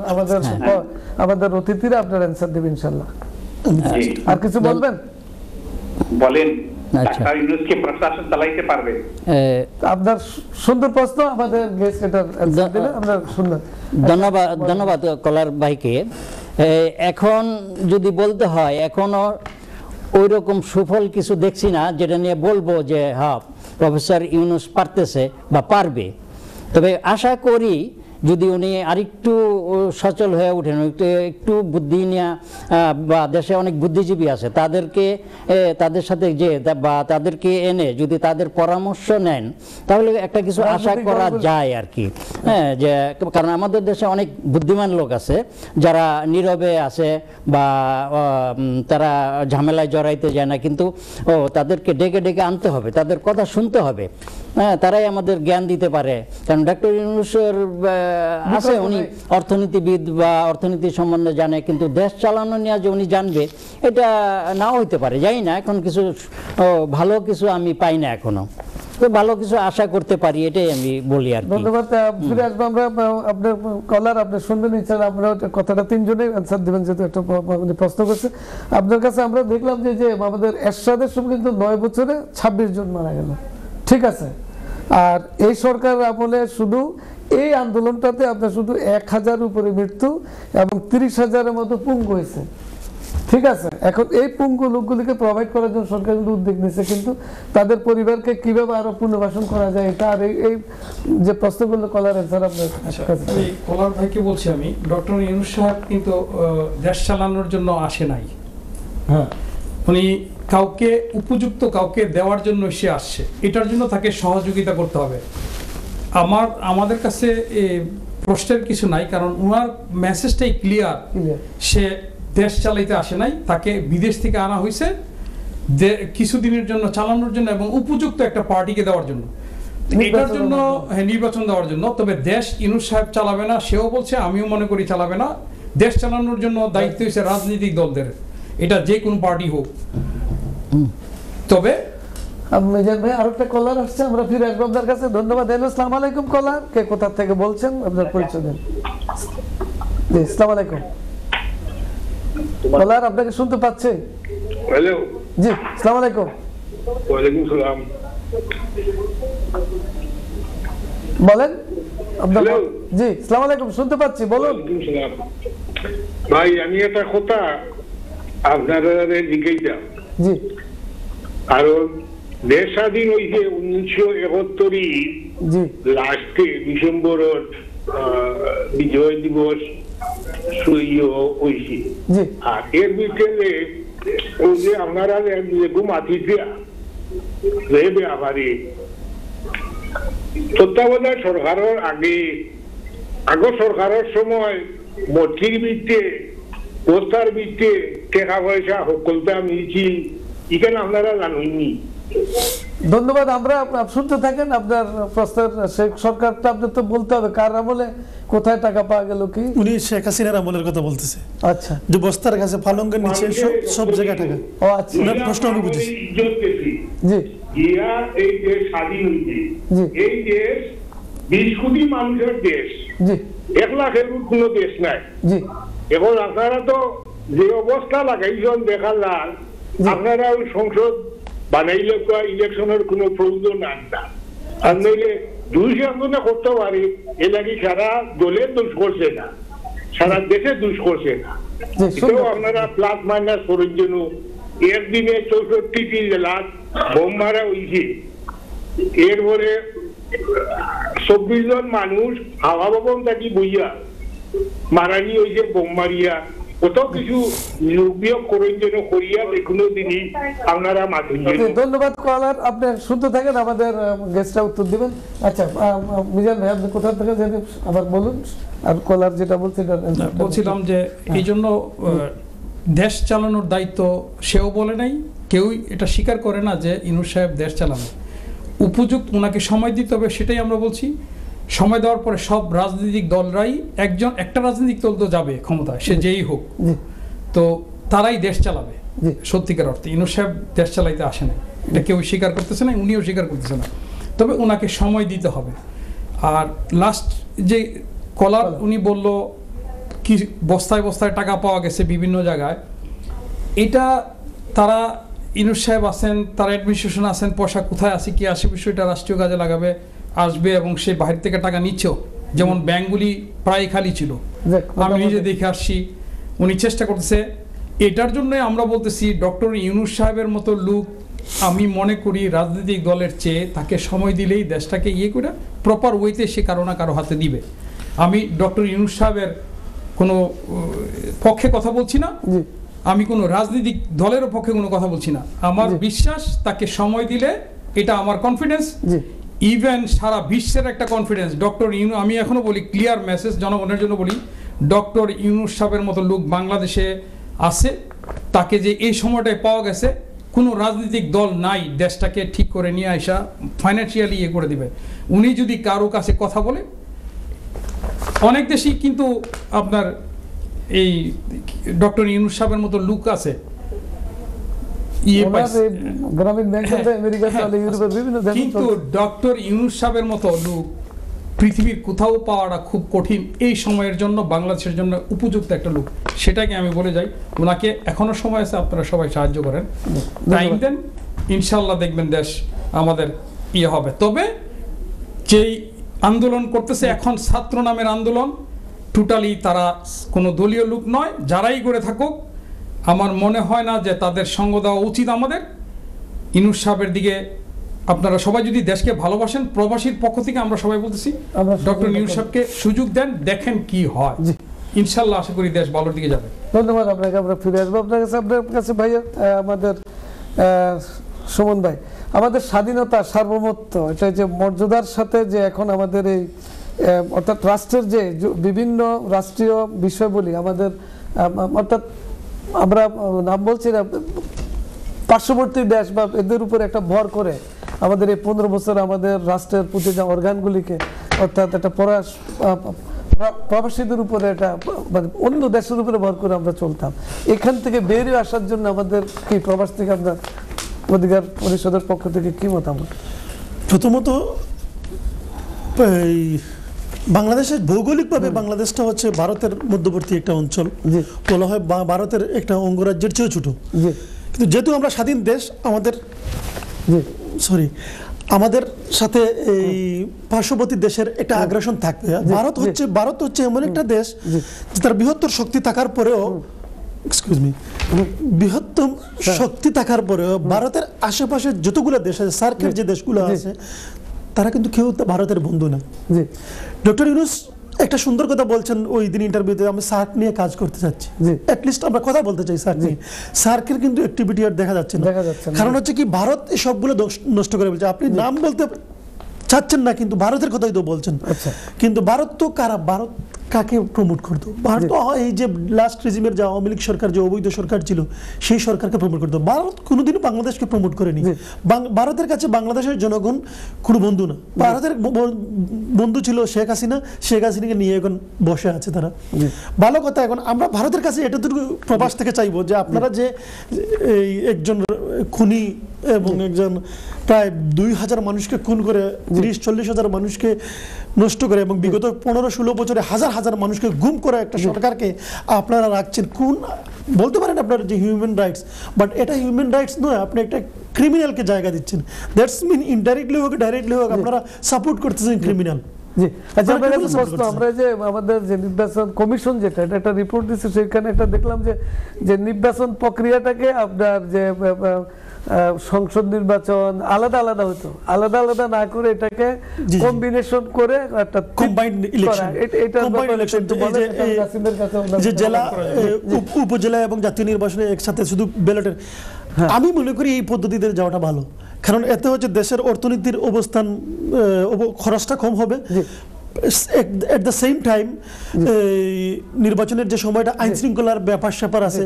আমাদের অতিথিরা আপনার অ্যানসার দেবেন ইনশাআল্লাহ। আর কিছু বলবেন? বলেন, ডাক্তার ইউনূস কি প্রশাসন চালাইতে পারবে? আপনার সুন্দর প্রশ্ন, আমাদের গেস্ট এটার অ্যানসার দিলে আমরা শুনলাম। ধন্যবাদ কলার ভাইকে। এখন যদি বলতে হয়, এখনো ওই রকম সুফল কিছু দেখছি না যেটা নিয়ে বলবো যে হ্যাঁ প্রফেসর ইউনূস পারতেছে বা পারবে। তবে আশা করি যদি উনি আরেকটু সচল হয়ে ওঠেন, একটু বুদ্ধি নিয়ে, বা দেশে অনেক বুদ্ধিজীবী আছে, তাদের সাথে যে বা তাদেরকে এনে যদি তাদের পরামর্শ নেন, তাহলে একটা কিছু আশা করা যায় আর কি। হ্যাঁ, যে কারণ আমাদের দেশে অনেক বুদ্ধিমান লোক আছে যারা নীরবে আছে বা তারা ঝামেলায় জড়াইতে যায় না, কিন্তু তাদেরকে ডেকে ডেকে আনতে হবে, তাদের কথা শুনতে হবে। হ্যাঁ, তারাই আমাদের জ্ঞান দিতে পারে। কারণ ডক্টর ইউনূসের আছে, উনি অর্থনীতিবিদ বা অর্থনীতি সম্বন্ধে জানে, কিন্তু দেশ চালানো নিয়ে যে উনি জানবে এটা নাও হইতে পারে, জানি না। এখন কিছু ভালো কিছু আমি পাই না এখনো, তো ভালো কিছু আশা করতে পারি, এটাই আমি বলি আর কি। ধন্যবাদ। ফিরে আসবো আমরা, আপনার কলার আপনি শুনবেন, ইনশাআল্লাহ আমরা কথাটা তিনজনেই অ্যানসার দিবেন, যেহেতু একটা প্রশ্ন করছে আপনার কাছে। আমরা দেখলাম যে আমাদের এরশাদের সময় কিন্তু 9 বছরে 26 জন মারা গেল, ঠিক আছে। আর এই সরকার আমলে শুধু এই আন্দোলনটাতে আপনার শুধু 1000 উপরে মৃত্যু এবং 30,000-এর মতো পঙ্গু হয়েছে, ঠিক আছে। এখন এই পঙ্গু লোকগুলিকে প্রোভাইড করার জন্য সরকার কিন্তু উদ্যোগ নিচ্ছে, কিন্তু তাদের পরিবারকে কিভাবে আরো পুনর্বাসন করা যায়, এটা আর এই যে প্রশ্নগুলো কলার অ্যান্সার আপনার কলার ভাইকে বলছি আমি, ডক্টর ইউনূস সাহেব কিন্তু দেশ চালানোর জন্য আসে নাই। হ্যাঁ, উনি কাউকে উপযুক্ত কাউকে দেওয়ার জন্য সে আসছে, এটার জন্য তাকে সহযোগিতা করতে হবে। আমাদের কাছে প্রশ্নের কিছু নাই, কারণ ওনার মেসেজটাই ক্লিয়ার। সে দেশ চালাইতে আসে নাই, তাকে বিদেশ থেকে আনা হয়েছে কিছুদিনের জন্য চালানোর জন্য এবং উপযুক্ত একটা পার্টিকে দেওয়ার জন্য, এটার জন্য নির্বাচন দেওয়ার জন্য। তবে দেশ ইউনূস সাহেব চালাবে না, সেও বলছে, আমিও মনে করি চালাবে না। দেশ চালানোর জন্য দায়িত্ব হচ্ছে রাজনৈতিক দলদের, এটা যে কোনো পার্টি হোক। তবে মেজান ভাই আরেকটা কলার আসছে, আমরা ফিরে আসবো আপনার কাছে। ধন্যবাদ। আসসালামু আলাইকুম কলার, কে কোথা থেকে বলছেন, আপনার পরিচয় দেন। জি, আসসালামু আলাইকুম কলার, আপনাকে শুনতে পাচ্ছি। হ্যালো, জি, আসসালামু আলাইকুম। ওয়ালাইকুম সালাম। বলেন আপনার। জি, আসসালামু আলাইকুম, শুনতে পাচ্ছি, বলুন। ওয়ালাইকুম সালাম। ভাই, আমি একটা কথা আপনারা জিজ্ঞাসা, জি, কারণ দেশ স্বাধীন হয়েছে 1971 জি, লাস্টে ডিসেম্বরের বিজয় দিবস হয়েছে। জি, আর এর ভিতরে ওই যে আপনারা মাতিতে আবারই তত্ত্বাবধায়ক সরকারের আগে সরকারের সময় মন্ত্রীর ভিত্তে পোস্টার ভিত্তে টাকা পয়সা সকলটা মিলছি, এখানে আপনারা জানেননি। ধন্যবাদ। আমরা শুনতে থাকেন আপনার প্রশ্নের শেখ সরকারটা আপনার তো বলতে হবে কার আমলে কোথায় টাকা পাওয়া গেল কি। উনি শেখ হাসিনার আমলের কথা বলতেছে, আচ্ছা যে বস্তার কাছে পালঙ্গের নিচে সব জায়গায় টাকা। ও আচ্ছা ওনার প্রশ্ন আমি বুঝেছি। ইজ্জত পেয়েছি জি গিয়া এই দেশ স্বাধীন হয়েছে, জি এই দেশ 20 কোটি মানুষের দেশ, জি 1 লাখের কোনো দেশ নাই। জি এখন আপনারা তো যে অবস্থা লাগাইছেন দেখার লাল, আপনারা ওই সংসদ বানাইলে ইলেকশনের কোনো প্রয়োজন নাই না। আর নইলে 200 জনে করতে পারি, এ লাগি সারা দলের দোষ করছে না, সারা দেশে দোষ করছে না। জি, এটাও সুন্দর। আপনারা প্লাস মাইনাস করার জন্য একদিনে 64টি জেলা বোম মারা হয়েছে, এরপরে 24 জন মানুষ হাওয়া ভবন থাকি বইয়া মারানি হয়েছে বোম মারিয়া, কত কিছু নিয়োগ বিয়োগ করেন যেন করিয়া কোনো দিনই আপনারা মাথুন। জি, ধন্যবাদ কলার। আপনি শুনতে থাকেন, আমাদের গেস্টরা উত্তর দিবেন। আচ্ছা মিজান ভাই আপনি কোথা থেকে জানেন আবার বলুন, আর কলার যেটা বলছে বলছিলাম যে এই জন্য দেশ চালানোর দায়িত্ব সেও বলে নাই, কেউই এটা স্বীকার করে না যে ইউনূস সাহেব দেশ চালানো উপযুক্ত, ওনাকে সময় দিতে হবে, সেটাই আমরা বলছি। সময় দেওয়ার পরে সব রাজনৈতিক দলরাই একটা রাজনৈতিক দল তো যাবে ক্ষমতায়, সে যেই হোক, তো তারাই দেশ চালাবে সত্যিকার অর্থে। ইউনূস সাহেব দেশ চালাইতে আসে না, এটা কেউ স্বীকার করতেছে না, উনিও স্বীকার করতেছে না, তবে ওনাকে সময় দিতে হবে। আর লাস্ট যে কলার উনি বলল কি বস্তায় বস্তায় টাকা পাওয়া গেছে বিভিন্ন জায়গায়, এটা তারা ইউনূস সাহেব আছেন, তারা অ্যাডমিনিস্ট্রেশন আছেন, পয়সা কোথায় আসে কি আসে বিষয়টা রাষ্ট্রীয় কাজে লাগাবে আসবে, এবং সে বাইরে থেকে টাকা নিচ্ছেও। যেমন ব্যাংকগুলি প্রায় খালি ছিল, আমি নিজে দেখে আসছি। উনি চেষ্টা করতেছে, এটার জন্য আমরা বলতেছি ডক্টর ইউনূস সাহেবের মতো লোক আমি মনে করি রাজনৈতিক দলের চেয়ে তাকে সময় দিলেই দেশটাকে ইয়ে করে প্রপার ওয়েতে সে কারো না কারো হাতে দিবে। আমি ডক্টর ইউনূস সাহেবের কোনো পক্ষে কথা বলছি না, আমি কোনো রাজনৈতিক দলের পক্ষে কোনো কথা বলছি না, আমার বিশ্বাস তাকে সময় দিলে, এটা আমার কনফিডেন্স, ইভেন সারা বিশ্বের একটা কনফিডেন্স। ডক্টর ইউনূস, আমি এখনো বলি ক্লিয়ার মেসেজ জনগণের জন্য বলি, ডক্টর ইউনূস সাহেবের মতো লোক বাংলাদেশে আছে, তাকে যে এই সময়টায় পাওয়া গেছে, কোনো রাজনৈতিক দল নাই দেশটাকে ঠিক করে নিয়ে আসা ফাইন্যান্সিয়ালি ইয়ে করে দিবে। উনি যদি কারো কাছে কথা বলে, অনেক দেশেই কিন্তু আপনার এই ডক্টর ইউনূস সাহেবের মতো লোক আছে, কিন্তু ডক্টর ইউনূস সাহেবের মতো লোক পৃথিবীর কোথাও পাওয়াটা খুব কঠিন এই সময়ের জন্য, বাংলাদেশের জন্য উপযুক্ত একটা লোক, সেটাকে আমি বলে যাই। ওনাকে এখনো সময় আছে, আপনারা সবাই সাহায্য করেন, টাইম দেন, ইনশাল্লাহ দেখবেন দেশ আমাদের ইয়ে হবে। তবে যেই আন্দোলন করতেছে এখন ছাত্র নামের আন্দোলন, টোটালি তারা কোনো দলীয় লোক নয়, যারাই করে থাকুক, আমার মনে হয় না যে তাদের সঙ্গ দেওয়া উচিত আমাদের। ইউনূস সাহেবের দিকে আপনারা সবাই যদি দেশকে ভালোবাসেন, প্রবাসীর পক্ষ থেকে আমরা সবাই বলতেছি ডক্টর ইউনূস সাহেবকে সুযোগ দেন, দেখেন কি হয়, ইনশাল্লাহ আশা করি দেশ ভালোর দিকে যাবে। ধন্যবাদ আপনাকে। আমরা ফিরে আসবো আপনার কাছে ভাইয়া। আমাদের সুমন ভাই, আমাদের স্বাধীনতা সার্বভৌমত্ব, এটা যে মর্যাদার সাথে যে এখন আমাদের এই অর্থাৎ রাষ্ট্রের যে বিভিন্ন রাষ্ট্রীয় বিষয়গুলি আমাদের অর্থাৎ আমরা নাম বলছি না, পার্শ্ববর্তী দেশ বা এদের উপর একটা ভর করে আমাদের এই 15 বছর আমাদের রাষ্ট্রের প্রতিটা অর্গানগুলিকে, অর্থাৎ একটা প্রবাসীদের উপরে, এটা মানে অন্য দেশের উপরে ভর করে আমরা চলতাম। এখান থেকে বেরিয়ে আসার জন্য আমাদের কি প্রবাস থেকে আমরা অধিকার পরিষদের পক্ষ থেকে কি মতামত? প্রথমত বাংলাদেশের ভৌগোলিকভাবে বাংলাদেশটা হচ্ছে ভারতের মধ্যবর্তী একটা অঞ্চল, বলা হয় ভারতের একটা অঙ্গরাজ্যের চেয়েও ছোট। কিন্তু যেহেতু আমরা স্বাধীন দেশ, আমাদের সাথে এই পার্শ্ববর্তী দেশের একটা আগ্রাসন থাকবে। ভারত হচ্ছে এমন একটা দেশ তার বৃহত্তর শক্তি থাকার পরেও, বৃহত্তম শক্তি থাকার পরেও ভারতের আশেপাশে যতগুলো দেশ আছে, সার্কের যে দেশগুলো আছে, তারা কিন্তু কেউ ভারতের বন্ধু না। ডক্টর ইউনূস একটা সুন্দর কথা বলছেন ওই দিন ইন্টারভিউতে, আমি সার্ক নিয়ে কাজ করতে চাচ্ছি, অ্যাটলিস্ট আমরা কথা বলতে চাই সার্ক নিয়ে। সার্কের কিন্তু অ্যাক্টিভিটি আর দেখা যাচ্ছে না, কারণ হচ্ছে কি ভারত সবগুলো নষ্ট করে বলছে। আপনি নাম বলতে চাচ্ছেন না, কিন্তু ভারতের কথাই তো বলছেন। কিন্তু ভারত তো কারা? ভারত কাকে প্রমোট করতো? ভারত তো এই যে লাস্ট রেজিমের যে আওয়ামী লীগ সরকার, যে অবৈধ সরকার ছিল, সেই সরকারকে প্রমোট করতো। ভারত কোনোদিনও বাংলাদেশকে প্রমোট করেনি। ভারতের কাছে বাংলাদেশের জনগণ কোনো বন্ধু না। ভারতের বন্ধু ছিল শেখ হাসিনা, শেখ হাসিনাকে নিয়ে এখন বসে আছে তারা। ভালো কথা, এখন আমরা ভারতের কাছে এতটুকু প্রবাস থেকে চাইবো যে আপনারা যে এই একজন খুনি এবং একজন প্রায় 2000 মানুষকে খুন করে 30-40 মানুষকে নষ্ট করে এবং বিগত 15-16 বছরে হাজার হাজার মানুষকে গুম করে একটা সরকারকে আপনারা রাখছেন, কোন বলতে পারেন আপনার যে হিউম্যান রাইটস, বাট এটা হিউম্যান রাইটস নয়, আপনি একটা ক্রিমিনালকে জায়গা দিচ্ছেন। দ্যাটস মিন ইনডাইরেক্টলি হোক ডাইরেক্টলি হোক আপনারা সাপোর্ট করতেছেন ক্রিমিনাল। জি, আচ্ছা, আপনার কাছে প্রশ্ন, আমরা যে আমাদের যে নির্বাচন কমিশন যেটা এটা একটা রিপোর্ট দিচ্ছে, সেখানে একটা দেখলাম যে নির্বাচন প্রক্রিয়াটাকে আপনার যে সংসদ নির্বাচন আলাদা আলাদা হতো, আলাদা আলাদা না করে এটাকে কম্বিনেশন করে একটা কম্বাইন্ড ইলেকশন, যে জেলা, উপজেলা এবং জাতীয় নির্বাচনে একসাথে শুধু ব্যালটের। আমি মনে করি এই পদ্ধতিতে যাওয়াটা ভালো, কারণ এতে হচ্ছে দেশের অর্থনীতির অবস্থান, খরচটা কম হবে। এট দ্য সেম টাইম নির্বাচনের যে সময়টা আইন শৃঙ্খলার ব্যাপার স্যাপার আছে,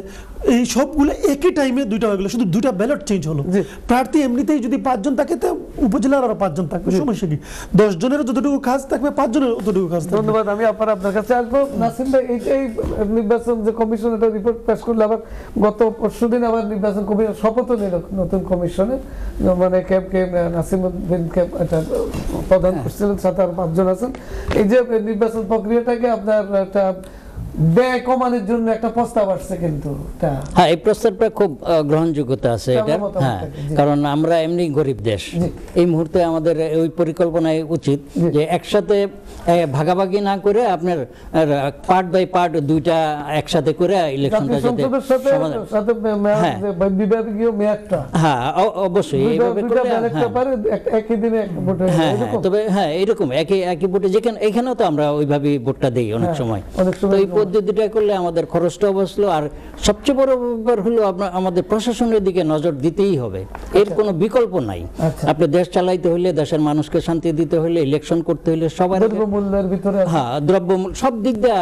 এই সবগুলো একই টাইমে দুইটা হয়ে গেল, শুধু দুইটা ব্যালট চেঞ্জ হলো। প্রার্থী এমনিতেই যদি 5 জন থাকে, তো উপজেলার আরো 5 জন থাকবে, সমস্যা কি? 10 জনের যতটুকু কাজ থাকবে 5 জনের ততটুকু কাজ থাকবে। ধন্যবাদ। আমি আপনার কাছে আসবো। নাসিম ভাই, এই নির্বাচন যে কমিশন একটা রিপোর্ট পেশ করলো, আবার গত পরশুদিন আবার নির্বাচন কমিশন শপথ নিল নতুন কমিশনে, মানে কে নাসিমউদ্দিনকে এটা প্রদান করছিলেন, সাথে আর 5 জন আছেন। এই যে নির্বাচন প্রক্রিয়াটাকে আপনার একটা ব্যয় কমানোর জন্য একটা প্রস্তাব আসছে, কিন্তু হ্যাঁ, এই প্রস্তাবটা খুব গ্রহণযোগ্যতা আছে এটা। হ্যাঁ, কারণ আমরা এমনি গরিব দেশ, এই মুহূর্তে আমাদের ওই পরিকল্পনায় উচিত যে একসাথে ভাগাভাগি না করে আপনার পার্ট বাই পার্ট দুইটা একসাথে করে ইলেকশনটা যাতে বিভাগীয় মেয়াদটা, হ্যাঁ অবশ্যই এইভাবে করলে একই দিনে ভোট হয়। হ্যাঁ, তবে হ্যাঁ এরকম একই ভোটে, যেখানে এখানেও তো আমরা ওইভাবেই ভোটটা দেই অনেক সময়। তো এই পদ্ধতিটা করলে আমাদের খরচটা বসলো, আর সবচেয়ে বড় ব্যাপার হলো আমাদের প্রশাসনের দিকে নজর দিতেই হবে, এর কোনো বিকল্প নাই। আপনি দেশ চালাইতে হলে, দেশের মানুষকে শান্তি দিতে হলে, ইলেকশন করতে হলে সবার দ্রব্যমূল্যের ভিতরে, হ্যাঁ দ্রব্যমূল্য সব দিক দিয়ে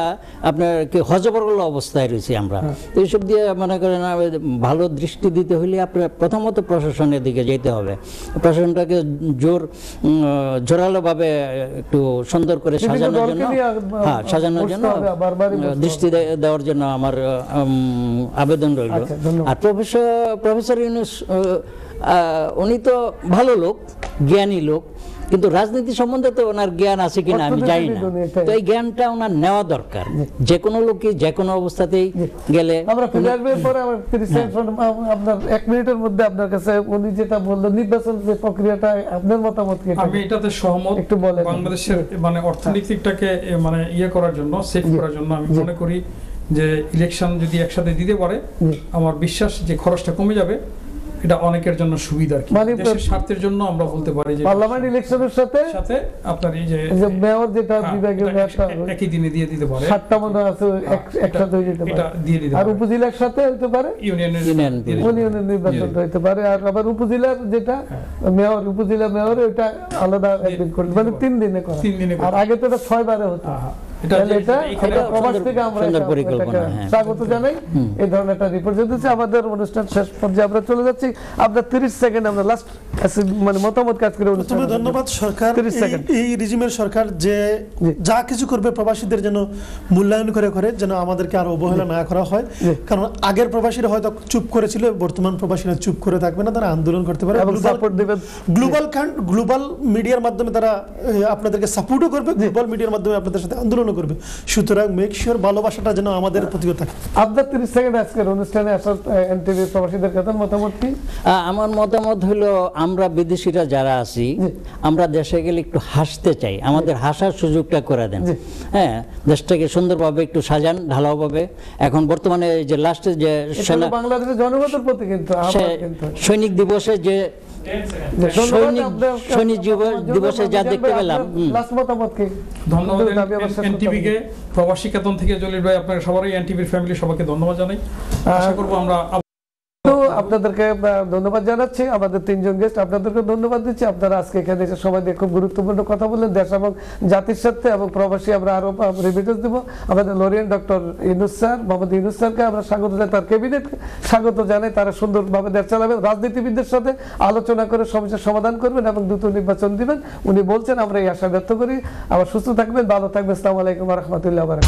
আপনার কি হজবরল অবস্থায় রয়েছি আমরা। এইসব দিয়ে মনে করেন ভালো দৃষ্টি দিতে হলে আপনার প্রথমত প্রশাসনের দিকে যেতে হবে, প্রশাসনটাকে জোরালোভাবে একটু সুন্দর করে সাজানোর জন্য, হ্যাঁ সাজানোর জন্য দৃষ্টি দেওয়ার জন্য আমার আবেদন রইল। আর প্রফেসর ইউনূস উনি তো ভালো লোক, জ্ঞানী লোক, কিন্তু রাজনীতি সম্বন্ধে তো ওনার জ্ঞান আছে কিনা আমি জানি না। তো এই জ্ঞানটা ওনার নেওয়া দরকার, যে কোনো লোকই যে কোনো অবস্থাতেই গেলে। আমরা ফিরে আসবো পরে, আপনার 1 মিনিটের মধ্যে আপনার কাছে উনি যেটা বললেন নির্বাচন যে প্রক্রিয়াটা, আপনার মতামত কি? আমি এটাতে সহমত। একটু বলেন। বাংলাদেশের মানে অর্থনীতিটাকে মানে ইয়ে করার জন্য, সেভ করার জন্য আমি মনে করি যে ইলেকশন যদি একসাথে দিতে পারে, আমার বিশ্বাস যে খরচটা কমে যাবে, এটা অনেকের জন্য সুবিধা, মানে দেশের স্বার্থের জন্য আমরা বলতে পারি যে পার্লামেন্ট ইলেকশনের সাথে আপনার এই যে মেয়র যেটা বিভাগীয় মেয়রটা একই দিনে দিয়ে দিতে পারে, 7টা মনে আছে একসাথে হয়ে যেতে পারে, এটা দিয়ে দিতে পারে। আর উপজেলার সাথে হতে পারে, ইউনিয়নের নির্বাচন হতে পারে, আর আবার উপজেলার যেটা মেয়র, উপজেলা মেয়র ওটা আলাদা একদিন করে, মানে 3 দিনে করা, আর আগে তো এটা 6 বারে হতো। স্বাগত জানাই এই ধরনের একটা রিপোর্ট দিচ্ছে। আমাদের অনুষ্ঠান শেষ পর্যায়ে আমরা চলে যাচ্ছি। আপনার 30 সেকেন্ড আমরা লাস্ট মানে মতামত কাজ করে অনুষ্ঠান। ধন্যবাদ। সরকার, এই রিজিমের সরকার যে যা কিছু করবে প্রবাসীদের যেন মূল্যায়ন করে যেন আমাদেরকে আর অবহেলা না করা হয়, কারণ আগের প্রবাসীরা হয়তো চুপ করেছিল, বর্তমান প্রবাসীরা চুপ করে থাকবে না, তারা আন্দোলন করতে পারে, গ্লোবাল মিডিয়ার মাধ্যমে তারা আপনাদেরকে সাপোর্টও করবে, গ্লোবাল মিডিয়ার মাধ্যমে আপনাদের সাথে আন্দোলন করবে। সুতরাং মেক শিওর ভালোবাসাটা যেন আমাদের প্রতিও থাকে। আপনার 30 সেকেন্ড আজকের অনুষ্ঠানে আসার এনটিভি প্রবাসীদের কথা মতামত কি? আমার মতামত হলো, আমরা বিদেশিরা যারা আছি, আমরা দেশে গেলে একটু হাসতে চাই, আমাদের হাসার সুযোগটা করে দেন। হ্যাঁ, দেশটাকে সুন্দরভাবে একটু সাজান, ঢালাওভাবে। এখন বর্তমানে যে লাস্টে যে বাংলাদেশের জনগণের প্রতি কিন্তু সৈনিক দিবসে যে সৈনিক দিবসে যা দেখতে পেলাম, ধন্যবাদ এনটিভিকে, প্রবাসী কেতন থেকে জলিল ভাই, আপনার সবারই এনটিভির ফ্যামিলি সবাইকে ধন্যবাদ জানাই। আশা করবো আমরা আপনাদেরকে ধন্যবাদ জানাচ্ছি, আমাদের তিনজন গেস্ট আপনাদেরকে ধন্যবাদ দিচ্ছি। আপনারা আজকে এখানে এসে সময় দিয়ে খুব গুরুত্বপূর্ণ কথা বললেন দেশ এবং জাতির সাথে, এবং প্রবাসী আমরা আরো রেমিটেন্স দেবো। আমাদের লরিয়ান ডক্টর ইউনূস স্যার, মোহাম্মদ ইউনূস স্যারকে আমরা স্বাগত জানাই, তার ক্যাবিনেট স্বাগত জানাই। তারা সুন্দরভাবে দেশ চালাবেন, রাজনীতিবিদদের সাথে আলোচনা করে সমস্যার সমাধান করবেন এবং দ্রুত নির্বাচন দিবেন। উনি বলছেন, আমরা এই আশা ব্যক্ত করি। আবার সুস্থ থাকবেন, ভালো থাকবেন। আসসালামু আলাইকুম ওয়া রাহমাতুল্লাহি ওয়া বারাকাতুহু।